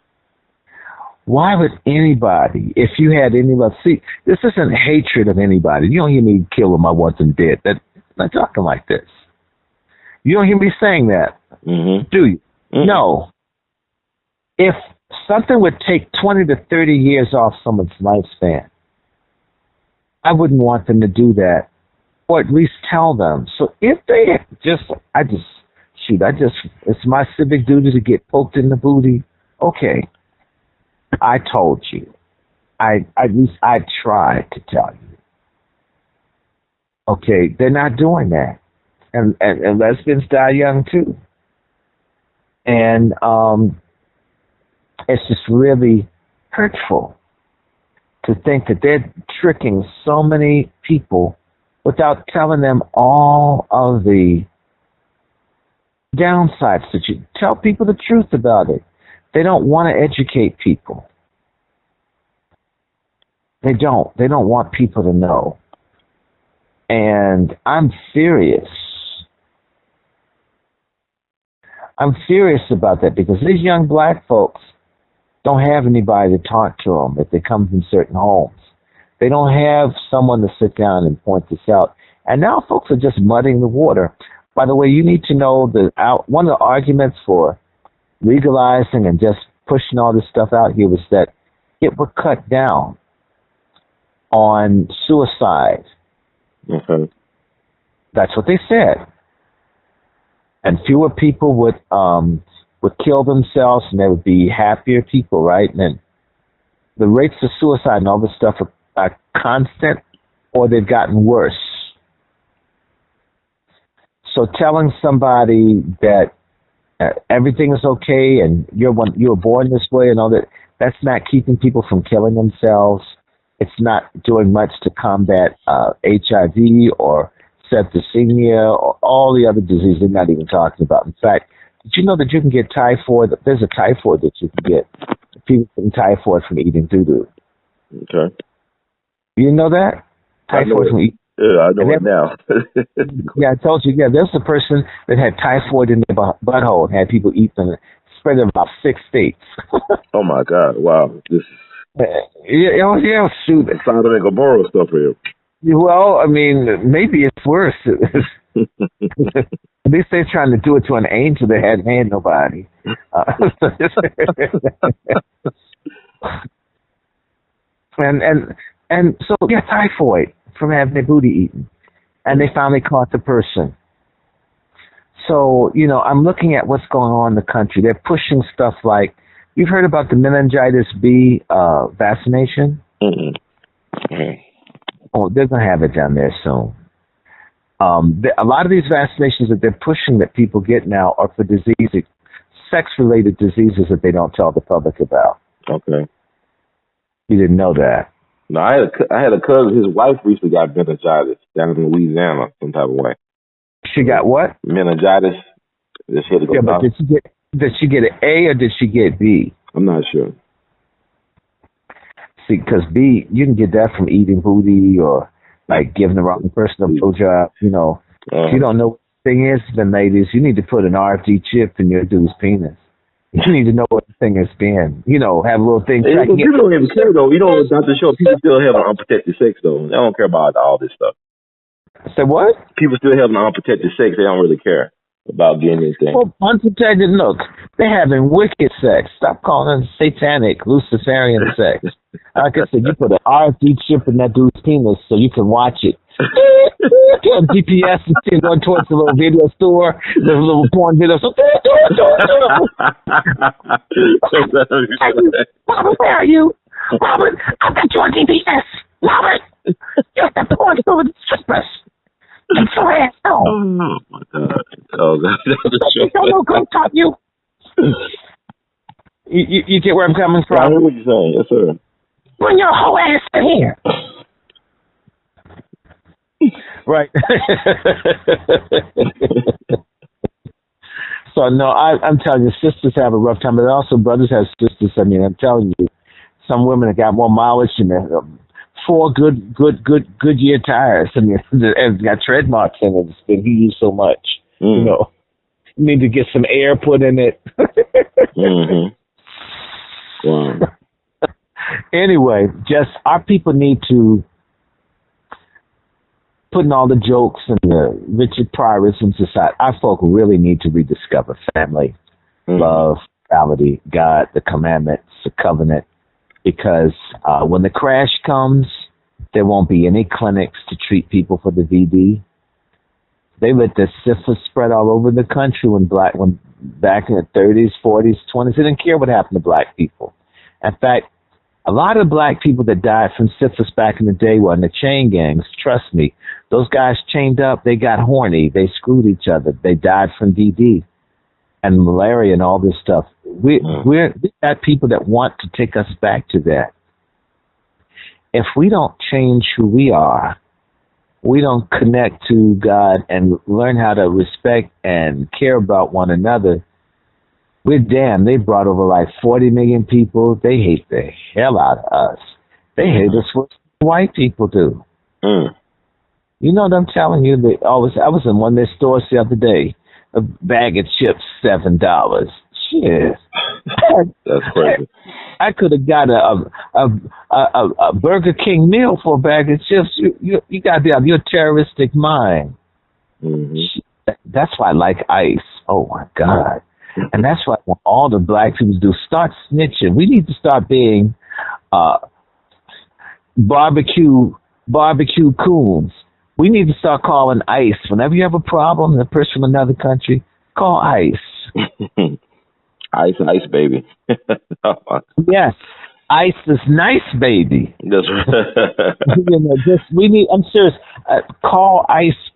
Why would anybody, if you had anybody, see, this isn't hatred of anybody. You don't hear me kill them, I want them dead. I'm not talking like this. You don't hear me saying that, do you? Mm-hmm. No. If something would take 20 to 30 years off someone's lifespan, I wouldn't want them to do that, or at least tell them. So if they it's my civic duty to get poked in the booty. Okay, I told you. At least I tried to tell you. Okay, they're not doing that. And lesbians die young too. And It's just really hurtful to think that they're tricking so many people without telling them all of the downsides. That you tell people the truth about it. They don't want to educate people. They don't. They don't want people to know. And I'm serious. I'm serious about that because these young black folks don't have anybody to talk to them if they come from certain homes. They don't have someone to sit down and point this out. And now folks are just muddying the water. By the way, you need to know that one of the arguments for legalizing and just pushing all this stuff out here was that it would cut down on suicide. Okay. That's what they said. And fewer people would kill themselves, and there would be happier people, right? And the rates of suicide and all this stuff are constant, or they've gotten worse. So telling somebody that everything is okay and you were born this way and all that, that's not keeping people from killing themselves. It's not doing much to combat HIV or septicemia or all the other diseases they're not even talking about. In fact, did you know that you can get typhoid? There's a typhoid that you can get. People get typhoid from eating doo-doo. Okay. You know that? Typhoid from eating. Yeah, I know it now. Yeah, I told you. Yeah, there's a person that had typhoid in their butthole and had people eat them. Spread in about 6 states. Oh, my God. Wow. This is... Yeah, shoot. Sodom and Gomorrah stuff here. Well, I mean, maybe it's worse. At least they're trying to do it to an angel that hadn't had nobody. And so yeah, typhoid from having their booty eaten, and they finally caught the person. So I'm looking at what's going on in the country. They're pushing stuff like, you've heard about the meningitis B vaccination? Mm-hmm. Oh, they're going to have it down there soon. A lot of these vaccinations that they're pushing that people get now are for diseases, sex-related diseases that they don't tell the public about. Okay. You didn't know that? No, I had a cousin. His wife recently got meningitis down in Louisiana some type of way. She got what? Meningitis. She had to go but did she get an A or did she get B? I'm not sure. See, because B, you can get that from eating booty or like giving the wrong person a blowjob. If you don't know what the thing is, then ladies, you need to put an RFD chip in your dude's penis. You need to know what the thing has been. Have a little thing. People don't even care, though. Dr. Show, people still have an unprotected sex, though. They don't care about all this stuff. Say what? People still have an unprotected sex. They don't really care about getting anything. Well, unprotected, look, they're having wicked sex. Stop calling it satanic, Luciferian sex. Like I said, you put an RFD chip in that dude's penis so you can watch it. GPS and going towards the little video store, the little porn video. So, Robert, where are you? Robert, I've got you on GPS. Robert, you're at the porn store with the strippers. Get your ass home. Oh, my God. Oh, you don't know go talk you. You get where I'm coming from? I hear what you're saying. Yes, sir. Bring your whole ass in here. Right. So, no, I'm telling you, sisters have a rough time, but also brothers have sisters. I mean, I'm telling you, some women have got more mileage than 4 good year tires. I mean, it's got tread marks in it. It's been used so much. You need to get some air put in it. Mm-hmm. Wow. Anyway, just our people need to putting all the jokes and the Richard Pryorisms aside. Our folk really need to rediscover family, love, reality, God, the commandments, the covenant, because when the crash comes, there won't be any clinics to treat people for the VD. They let the syphilis spread all over the country when back in the 30s, 40s, 20s. They didn't care what happened to black people. In fact, a lot of black people that died from syphilis back in the day were in the chain gangs. Trust me, those guys chained up, they got horny, they screwed each other, they died from DD. and malaria and all this stuff. We got people that want to take us back to that. If we don't change who we are, we don't connect to God and learn how to respect and care about one another, we're damned. They brought over like 40 million people. They hate the hell out of us. They hate us what white people do. You know what I'm telling you? I was in one of their stores the other day. A bag of chips, $7. Shit. That's crazy. I could have got a Burger King meal for a bag of chips. You got to be out of your terroristic mind. That's why I like ICE. Oh my God. And that's why all the black people do, start snitching. We need to start being barbecue coons. We need to start calling ICE. Whenever you have a problem, a person from another country, call ICE. Ice, baby. Yes, ICE is nice, baby. That's right. I'm serious. Call ICE.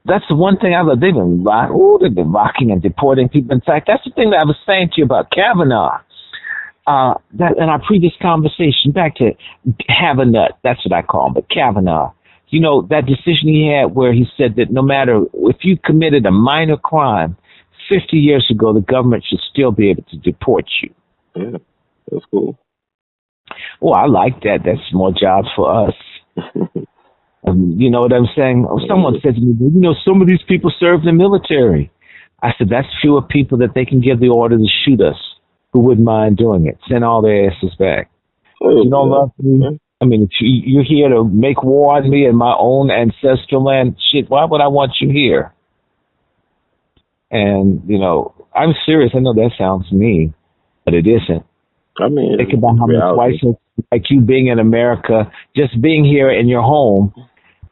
That's the one thing I love. They've been rocking and deporting people. In fact, that's the thing that I was saying to you about Kavanaugh. That in our previous conversation, back to Havanut, that's what I call him, but Kavanaugh. You know, that decision he had where he said that no matter if you committed a minor crime 50 years ago, the government should still be able to deport you. Yeah, that's cool. Well, I like that. That's more jobs for us. You know what I'm saying? Someone said to me, you know, some of these people serve in the military. I said, that's fewer people that they can give the order to shoot us. Who wouldn't mind doing it? Send all their asses back. You don't love me? I mean, if you're here to make war on me and my own ancestral land, shit, why would I want you here? And, you know, I'm serious. I know that sounds mean, but it isn't. I mean, think about how much white folks like you being in America, just being here in your home,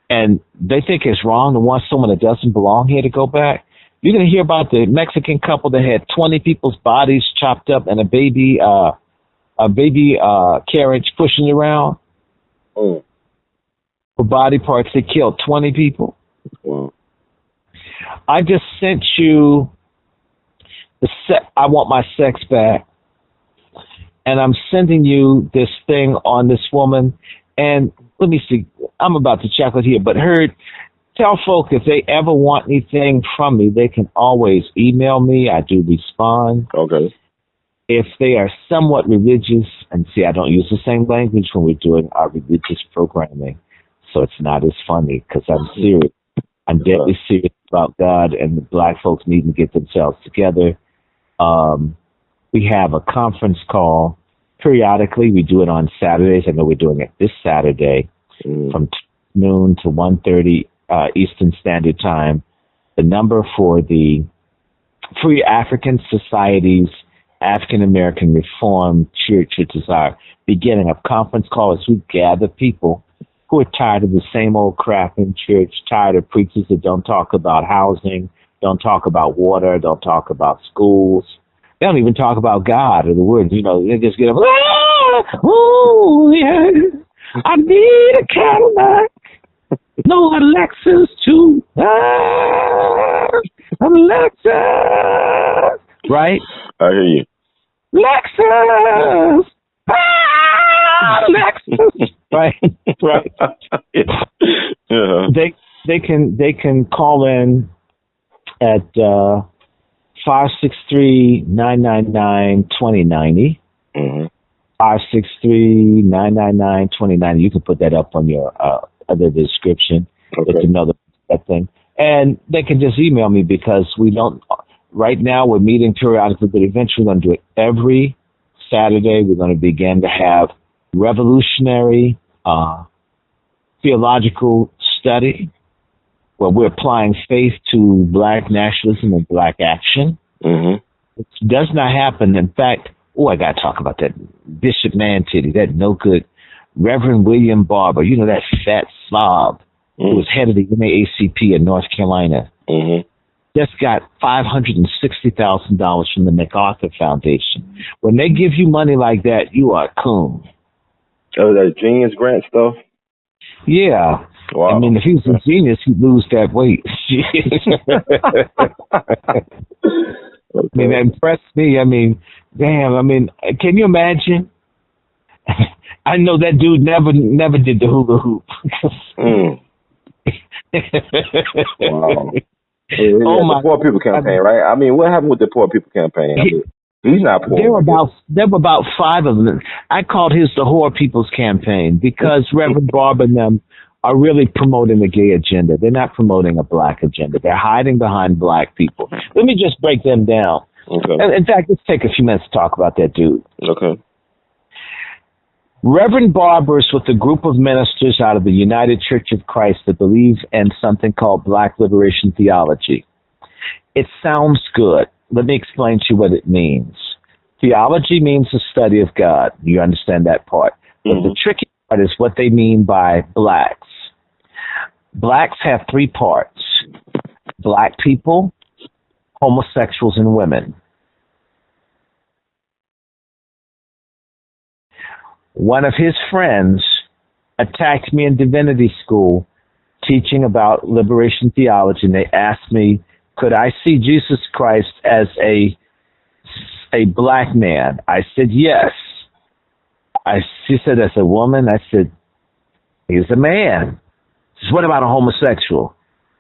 and they think it's wrong to want someone that doesn't belong here to go back. You're going to hear about the Mexican couple that had 20 people's bodies chopped up and a baby carriage pushing around. For body parts, they killed 20 people. Wow. I just sent you I want my sex back. And I'm sending you this thing on this woman. And let me see, I'm about to check it here, but tell folk if they ever want anything from me, they can always email me. I do respond. Okay. If they are somewhat religious, and see, I don't use the same language when we're doing our religious programming, so it's not as funny because I'm serious. I'm deadly serious about God and the black folks needing to get themselves together. We have a conference call periodically. We do it on Saturdays. I know we're doing it this Saturday from noon to 1:30 Eastern Standard Time. The number for the Free African Society's African American Reform Church, which is our beginning of conference call, as we gather people who are tired of the same old crap in church, tired of preachers that don't talk about housing, don't talk about water, don't talk about schools. They don't even talk about God or the word. You know, they just get up, yeah, I need a Cadillac. No Alexis too. Alexis. Right? I hear you. Lexus! Lexus! Right, right. Yeah. They can call in at 563-999-2090. 563-999-2090. You can put that up on your other description. Okay. It's another that thing. And they can just email me because we don't. Right now, we're meeting periodically, but eventually we're going to do it every Saturday. We're going to begin to have revolutionary theological study where we're applying faith to black nationalism and black action. It does not happen. In fact, I got to talk about that Bishop Man-Titty, that no good Reverend William Barber, you know, that fat slob who was head of the NAACP in North Carolina. Just got $560,000 from the MacArthur Foundation. When they give you money like that, you are a coon. Oh, that genius grant stuff? Yeah. Wow. I mean, if he was a genius, he'd lose that weight. Okay. I mean, that impressed me. I mean, damn. I mean, can you imagine? I know that dude never did the hula hoop. Wow. Oh The my! Poor People Campaign, right? I mean, what happened with the Poor People Campaign? I mean, he's not poor. There were about 5 of them. I called his the Whore People's Campaign because Reverend Barber and them are really promoting the gay agenda. They're not promoting a black agenda. They're hiding behind black people. Let me just break them down. Okay. In fact, let's take a few minutes to talk about that dude. Okay. Reverend Barber is with a group of ministers out of the United Church of Christ that believe in something called Black Liberation Theology. It sounds good. Let me explain to you what it means. Theology means the study of God. You understand that part. But the tricky part is what they mean by blacks. Blacks have 3 parts: black people, homosexuals, and women. One of his friends attacked me in divinity school teaching about liberation theology, and they asked me, could I see Jesus Christ as a black man? I said, yes. She said, as a woman? I said, he's a man. She said, what about a homosexual?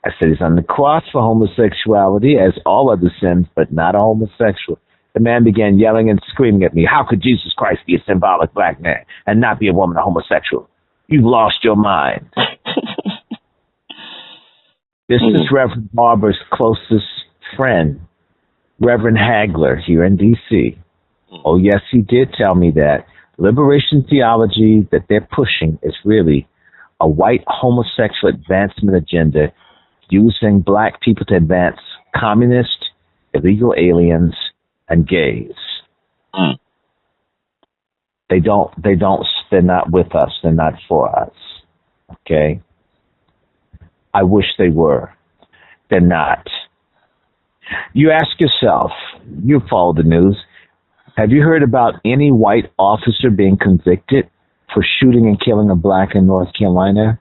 I said, he's on the cross for homosexuality, as all other sins, but not a homosexual. The man began yelling and screaming at me, how could Jesus Christ be a symbolic black man and not be a woman, a homosexual? You've lost your mind. This is Reverend Barber's closest friend, Reverend Hagler, here in D.C. Oh, yes, he did tell me that liberation theology that they're pushing is really a white homosexual advancement agenda using black people to advance communist, illegal aliens, and gays. They're not with us. They're not for us. Okay? I wish they were. They're not. You ask yourself, you follow the news, have you heard about any white officer being convicted for shooting and killing a black in North Carolina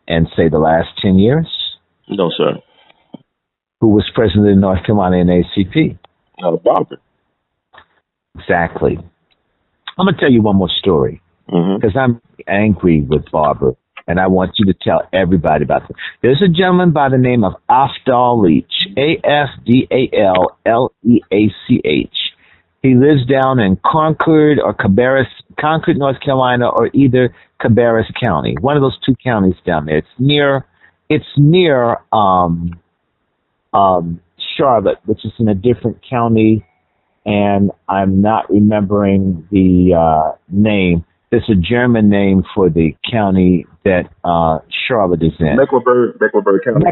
in, say, the last 10 years? No, sir. Who was president of North Carolina in ACP? Barber. Exactly. I'm going to tell you one more story because I'm angry with Barber, and I want you to tell everybody about this. There's a gentleman by the name of A.L.L, A.F.D.A.L.L.E.A.C.H. He lives down in Concord, North Carolina, or either Cabarrus County, one of those 2 counties down there. It's near Charlotte, which is in a different county, and I'm not remembering the name. There's a German name for the county that Charlotte is in. Mecklenburg County.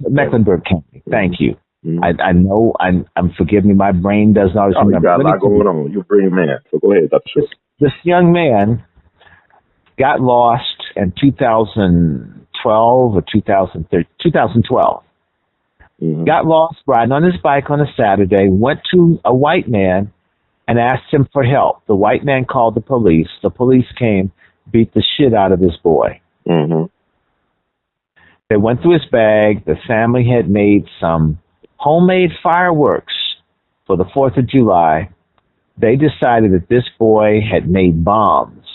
Mecklenburg County. Thank you. I know. I'm forgive me. My brain doesn't always remember. You got a lot going on. You're a brilliant man. So go ahead, Dr. Schultz. This young man got lost in 2012 or 2013. 2012. Got lost riding on his bike on a Saturday, went to a white man and asked him for help. The white man called the police. The police came, beat the shit out of this boy. They went through his bag. The family had made some homemade fireworks for the 4th of July. They decided that this boy had made bombs,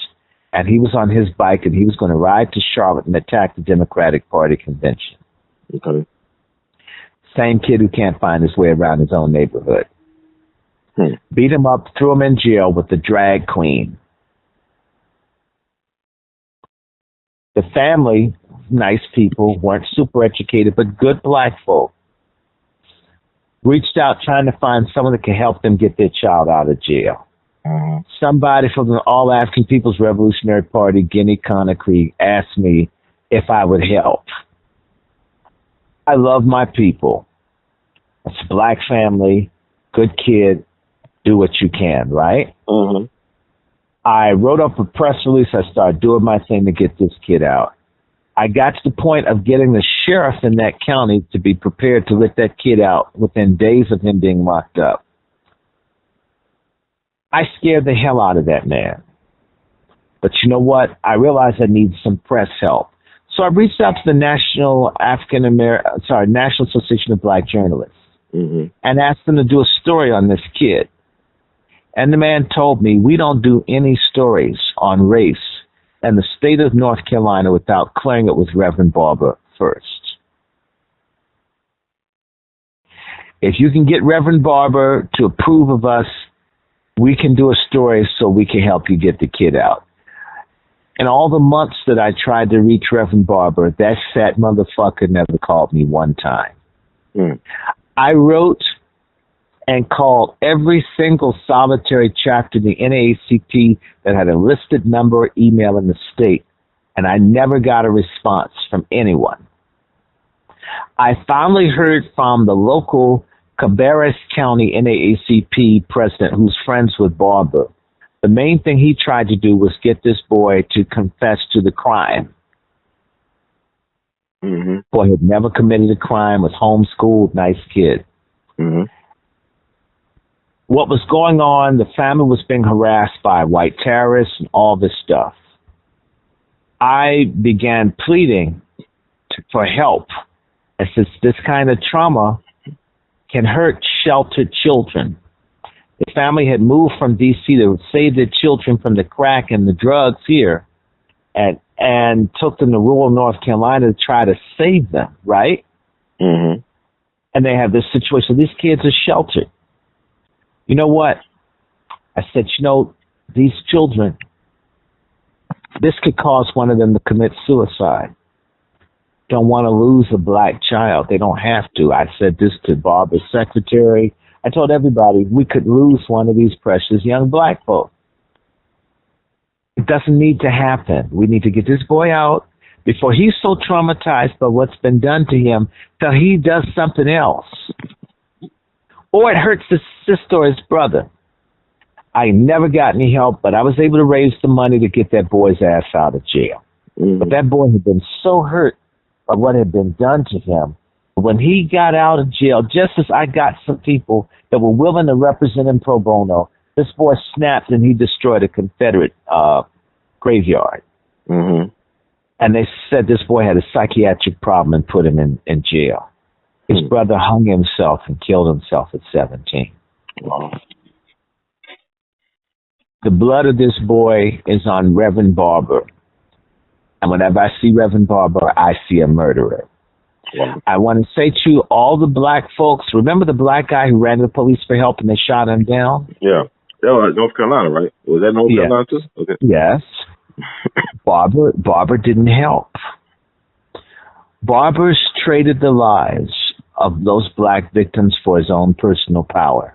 and he was on his bike, and he was going to ride to Charlotte and attack the Democratic Party convention. Okay. Same kid who can't find his way around his own neighborhood. Beat him up, threw him in jail with the drag queen. The family, nice people, weren't super educated, but good black folk, reached out trying to find someone that could help them get their child out of jail. Somebody from the All African People's Revolutionary Party, Guinea Conakry, asked me if I would help. I love my people. It's a black family, good kid, do what you can, right? I wrote up a press release. I started doing my thing to get this kid out. I got to the point of getting the sheriff in that county to be prepared to let that kid out within days of him being locked up. I scared the hell out of that man. But you know what? I realized I needed some press help. So I reached out to the National Association of Black Journalists. and asked them to do a story on this kid. And the man told me, we don't do any stories on race in the state of North Carolina without clearing it with Reverend Barber first. If you can get Reverend Barber to approve of us, we can do a story so we can help you get the kid out. In all the months that I tried to reach Reverend Barber, that fat motherfucker never called me one time. I wrote and called every single solitary chapter of the NAACP that had a listed number or email in the state, and I never got a response from anyone. I finally heard from the local Cabarrus County NAACP president who's friends with Barber. The main thing he tried to do was get this boy to confess to the crime. Boy had never committed a crime, was homeschooled, nice kid. What was going on, the family was being harassed by white terrorists and all this stuff. I began pleading for help. I said, this kind of trauma can hurt sheltered children. The family had moved from D.C. to save their children from the crack and the drugs here and took them to rural North Carolina to try to save them, right? And they have this situation. These kids are sheltered. You know what? I said, these children, this could cause one of them to commit suicide. Don't want to lose a black child. They don't have to. I said this to Barbara's secretary. I told everybody we could lose one of these precious young black folks. It doesn't need to happen. We need to get this boy out before he's so traumatized by what's been done to him till he does something else. Or it hurts his sister or his brother. I never got any help, but I was able to raise the money to get that boy's ass out of jail. But that boy had been so hurt by what had been done to him. When he got out of jail, just as I got some people that were willing to represent him pro bono, this boy snapped and he destroyed a Confederate graveyard. And they said this boy had a psychiatric problem and put him in jail. His brother hung himself and killed himself at 17. Wow. The blood of this boy is on Reverend Barber. And whenever I see Reverend Barber, I see a murderer. Wow. I want to say to you, all the black folks, remember the black guy who ran to the police for help and they shot him down? Yeah. That was North Carolina, right? Was that North Carolina too? Okay. Yes. Barber didn't help. Barber's traded the lives of those black victims for his own personal power.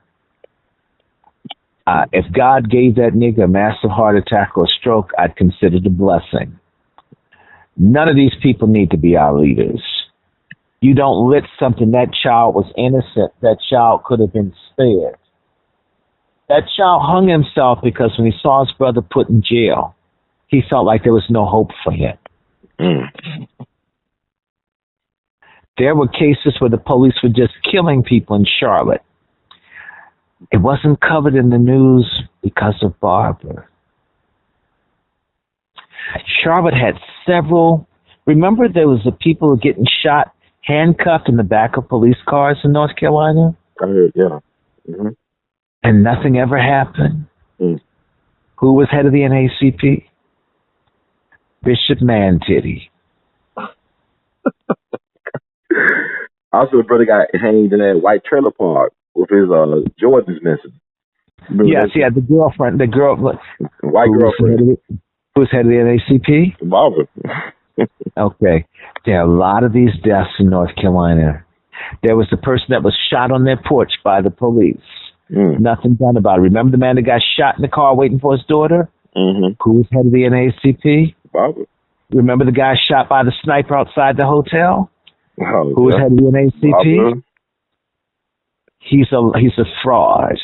If God gave that nigga a massive heart attack or stroke, I'd consider it a blessing. None of these people need to be our leaders. You don't let something, that child was innocent, that child could have been spared. That child hung himself because when he saw his brother put in jail, he felt like there was no hope for him. There were cases where the police were just killing people in Charlotte. It wasn't covered in the news because of Barber. Charlotte had several. Remember there was the people who were getting shot, handcuffed in the back of police cars in North Carolina? I heard, yeah. And nothing ever happened. Who was head of the NAACP? Bishop Mantitty. Also, the brother got hanged in that white trailer park with his Jordans missing. Yes, he had the girlfriend, white girlfriend. Who's head of the NAACP? Barber. Okay. There are a lot of these deaths in North Carolina. There was the person that was shot on their porch by the police. Nothing done about it. Remember the man that got shot in the car waiting for his daughter? Who was head of the NAACP? Barber. Remember the guy shot by the sniper outside the hotel? Who was head of the NAACP? Barber. He's a fraud.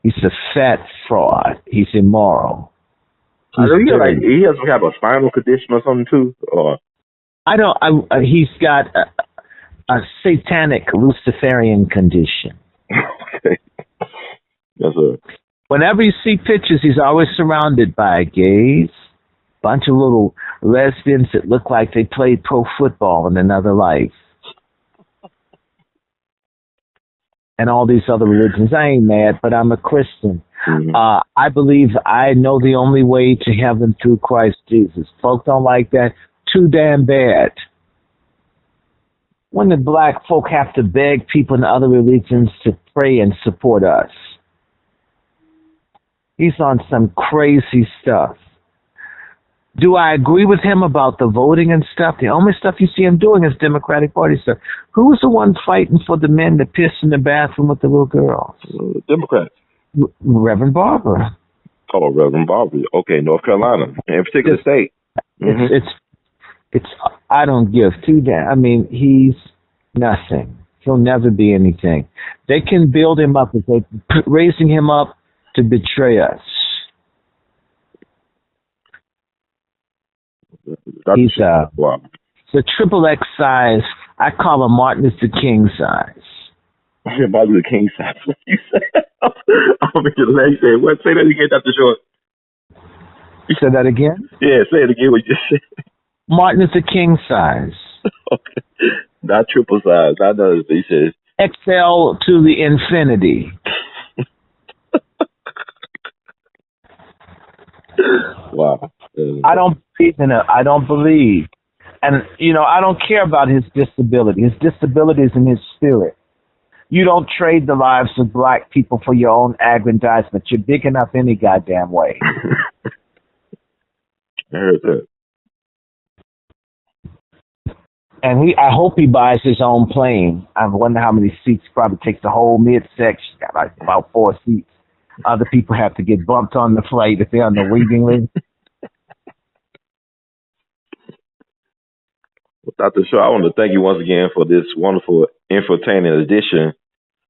He's a fat fraud. He's immoral. I know he has some kind of a spinal condition or something too. Or he's got a satanic Luciferian condition. Okay. Yes, sir. Whenever you see pictures, he's always surrounded by gays, bunch of little lesbians that look like they played pro football in another life. and all these other religions. I ain't mad, but I'm a Christian. Mhm. I believe I know the only way to heaven through Christ Jesus. Folk don't like that. Too damn bad. When the black folk have to beg people in other religions to pray and support us. He's on some crazy stuff. Do I agree with him about the voting and stuff? The only stuff you see him doing is Democratic Party stuff. Who's the one fighting for the men that piss in the bathroom with the little girls? Democrats. Reverend Barber. Oh, Reverend Barber. Okay, North Carolina, in a particular state. Mm-hmm. It's. I don't give two damn. I mean, he's nothing. He'll never be anything. They can build him up if they're raising him up to betray us. He's wow. It's a triple X size. I call him Martin Luther King size. Martin Luther King size. What you say? I'm in your leg. Say what? Say that again, Dr. Short. You said that again? Yeah, say it again. What you said? Martin Luther King size. Okay. Not triple size. I know he says XL to the infinity. Wow. I don't believe in it. I don't believe. And, I don't care about his disability. His disability is in his spirit. You don't trade the lives of black people for your own aggrandizement. You're big enough any goddamn way. I heard that. And I hope he buys his own plane. I wonder how many seats. Probably takes the whole midsection. Got like about 4 seats. Other people have to get bumped on the flight if they're on the waiting list. Well, Dr. Shaw, I want to thank you once again for this wonderful, entertaining edition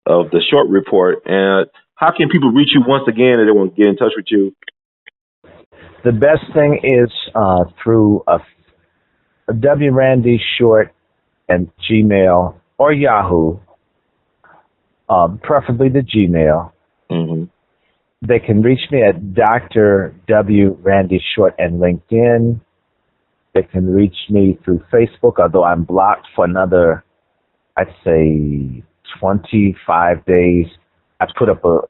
of the Short Report. And how can people reach you once again if they want to get in touch with you? The best thing is through a W. Randy Short and Gmail or Yahoo, preferably the Gmail. Mm-hmm. They can reach me at Dr. W. Randy Short and LinkedIn. They can reach me through Facebook, although I'm blocked for another, I'd say, 25 days. I put up a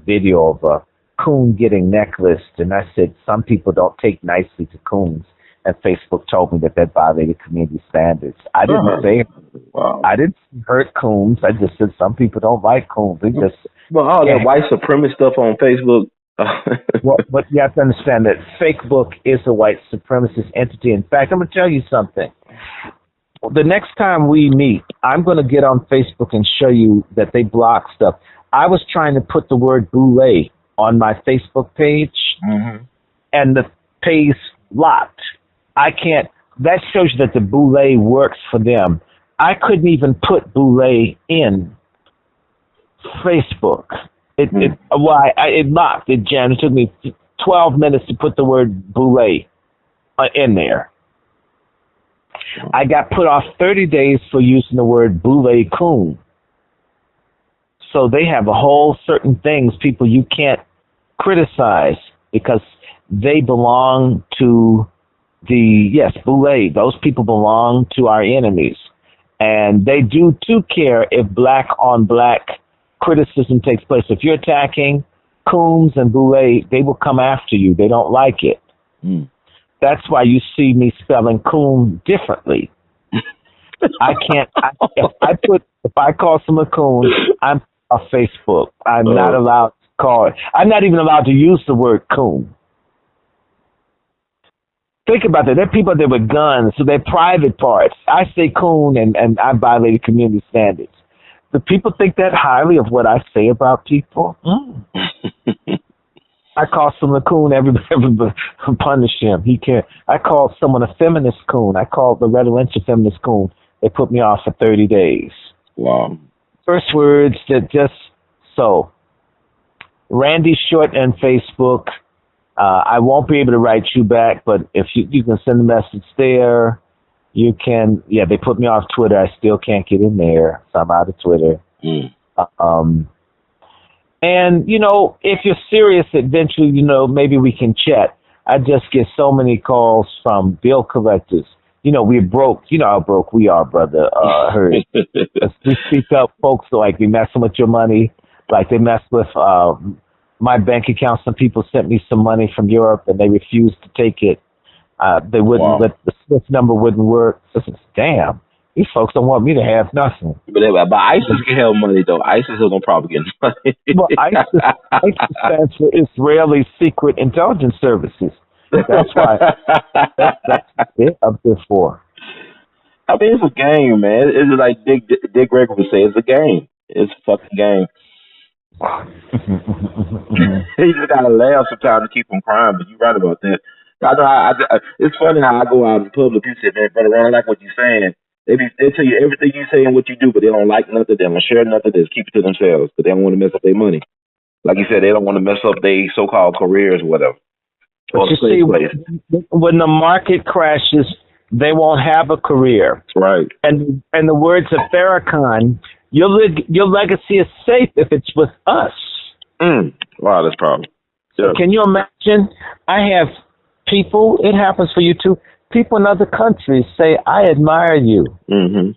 video of a coon getting necklaced, and I said some people don't take nicely to coons. And Facebook told me that violated community standards. I didn't say wow. I didn't hurt coons. I just said some people don't like coons. They just all that white supremacist stuff on Facebook. Well, but you have to understand that Facebook is a white supremacist entity. In fact, I'm going to tell you something. The next time we meet, I'm going to get on Facebook and show you that they block stuff. I was trying to put the word boule on my Facebook page, and the page locked. I can't. That shows you that the boule works for them. I couldn't even put boule in Facebook. It locked. It jammed. It took me 12 minutes to put the word boule in there. I got put off 30 days for using the word boule coon. So they have a whole certain things, people you can't criticize because they belong to boule. Those people belong to our enemies. And they do too care if black on black criticism takes place. If you're attacking coons and boule, they will come after you. They don't like it. That's why you see me spelling coon differently. I can't. If I call someone a coon, I'm on Facebook. I'm not allowed to call it. I'm not even allowed to use the word coon. Think about that. There are people there with guns, so they're private parts. I say coon, and I violated community standards. Do people think that highly of what I say about people? I call someone a coon, everybody punish him. He can't. I call someone a feminist coon. I call the residential feminist coon. They put me off for 30 days. Wow. First words that just so. Randy Short and Facebook. I won't be able to write you back, but if you can send a message there, you can. Yeah, they put me off Twitter. I still can't get in there, so I'm out of Twitter. And, if you're serious, eventually, maybe we can chat. I just get so many calls from bill collectors. we're broke. You know how broke we are, brother. Heard. If we speak up, folks like be messing with your money, like they mess with my bank account. Some people sent me some money from Europe and they refused to take it. They wouldn't Wow. let the Swift number wouldn't work. I said, damn, these folks don't want me to have nothing. But ISIS can have money though. ISIS is gonna probably get money. Well, ISIS stands for Israeli Secret Intelligence Services. That's why that's what they're up there for. I mean, it's a game, man. It's like Dick Gregory would say, it's a game. It's a fucking game. You just gotta laugh sometimes to keep from crying, but you're right about that. I know. It's funny how I go out in public. People say, "Man, brother, I don't like what you're saying." They tell you everything you say and what you do, but they don't like nothing. They don't share nothing. They just keep it to themselves because they don't want to mess up their money. Like you said, they don't want to mess up their so-called careers or whatever. But you see, when the market crashes, they won't have a career. Right. And in the words of Farrakhan, your legacy is safe if it's with us. Wow, that's powerful. Yeah. So can you imagine? I have people, it happens for you too, people in other countries say, I admire you. Mm-hmm.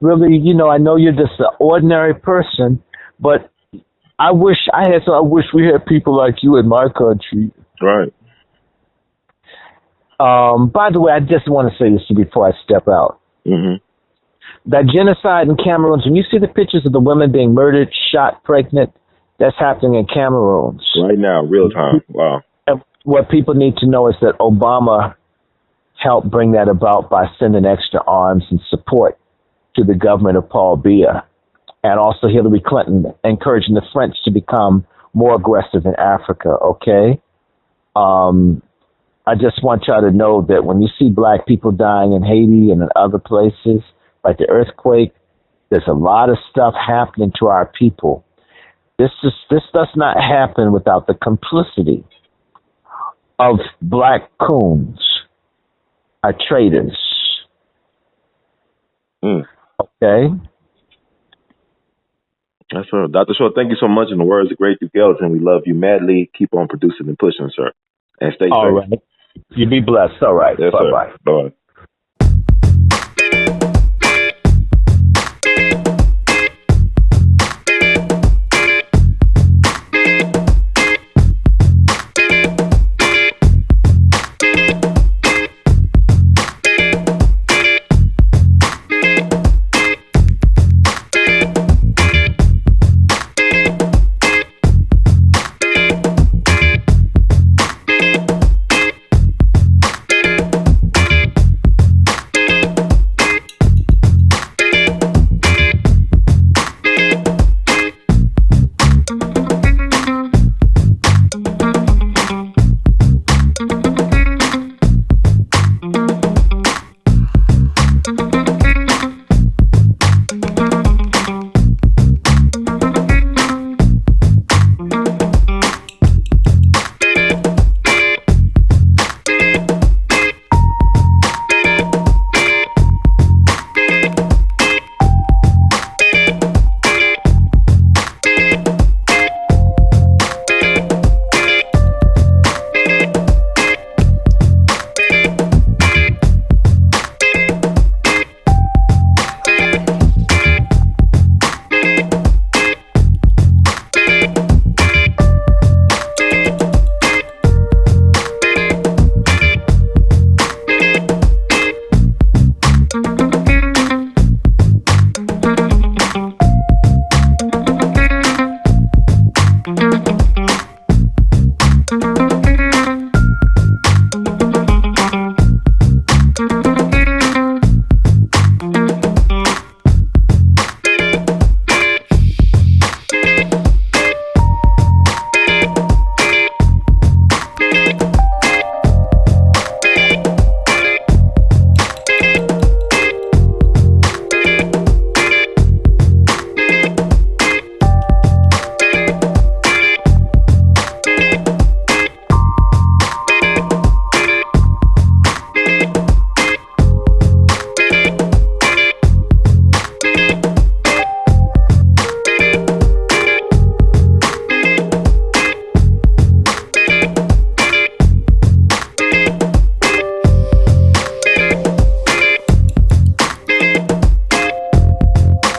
Really, I know you're just an ordinary person, but I wish we had people like you in my country. Right. By the way, I just want to say this before I step out. Mm-hmm. That genocide in Cameroon, when you see the pictures of the women being murdered, shot, pregnant, that's happening in Cameroon. Right now, real time. Wow. And what people need to know is that Obama helped bring that about by sending extra arms and support to the government of Paul Biya. And also Hillary Clinton encouraging the French to become more aggressive in Africa, okay? I just want y'all to know that when you see black people dying in Haiti and in other places, like the earthquake, there's a lot of stuff happening to our people. This does not happen without the complicity of black coons, our traitors. Okay? That's right. Dr. Short, thank you so much. In the words of Great Duke Ellington, we love you madly. Keep on producing and pushing, sir. And stay safe. All right. You be blessed. All right. Yes, Bye-bye. Bye.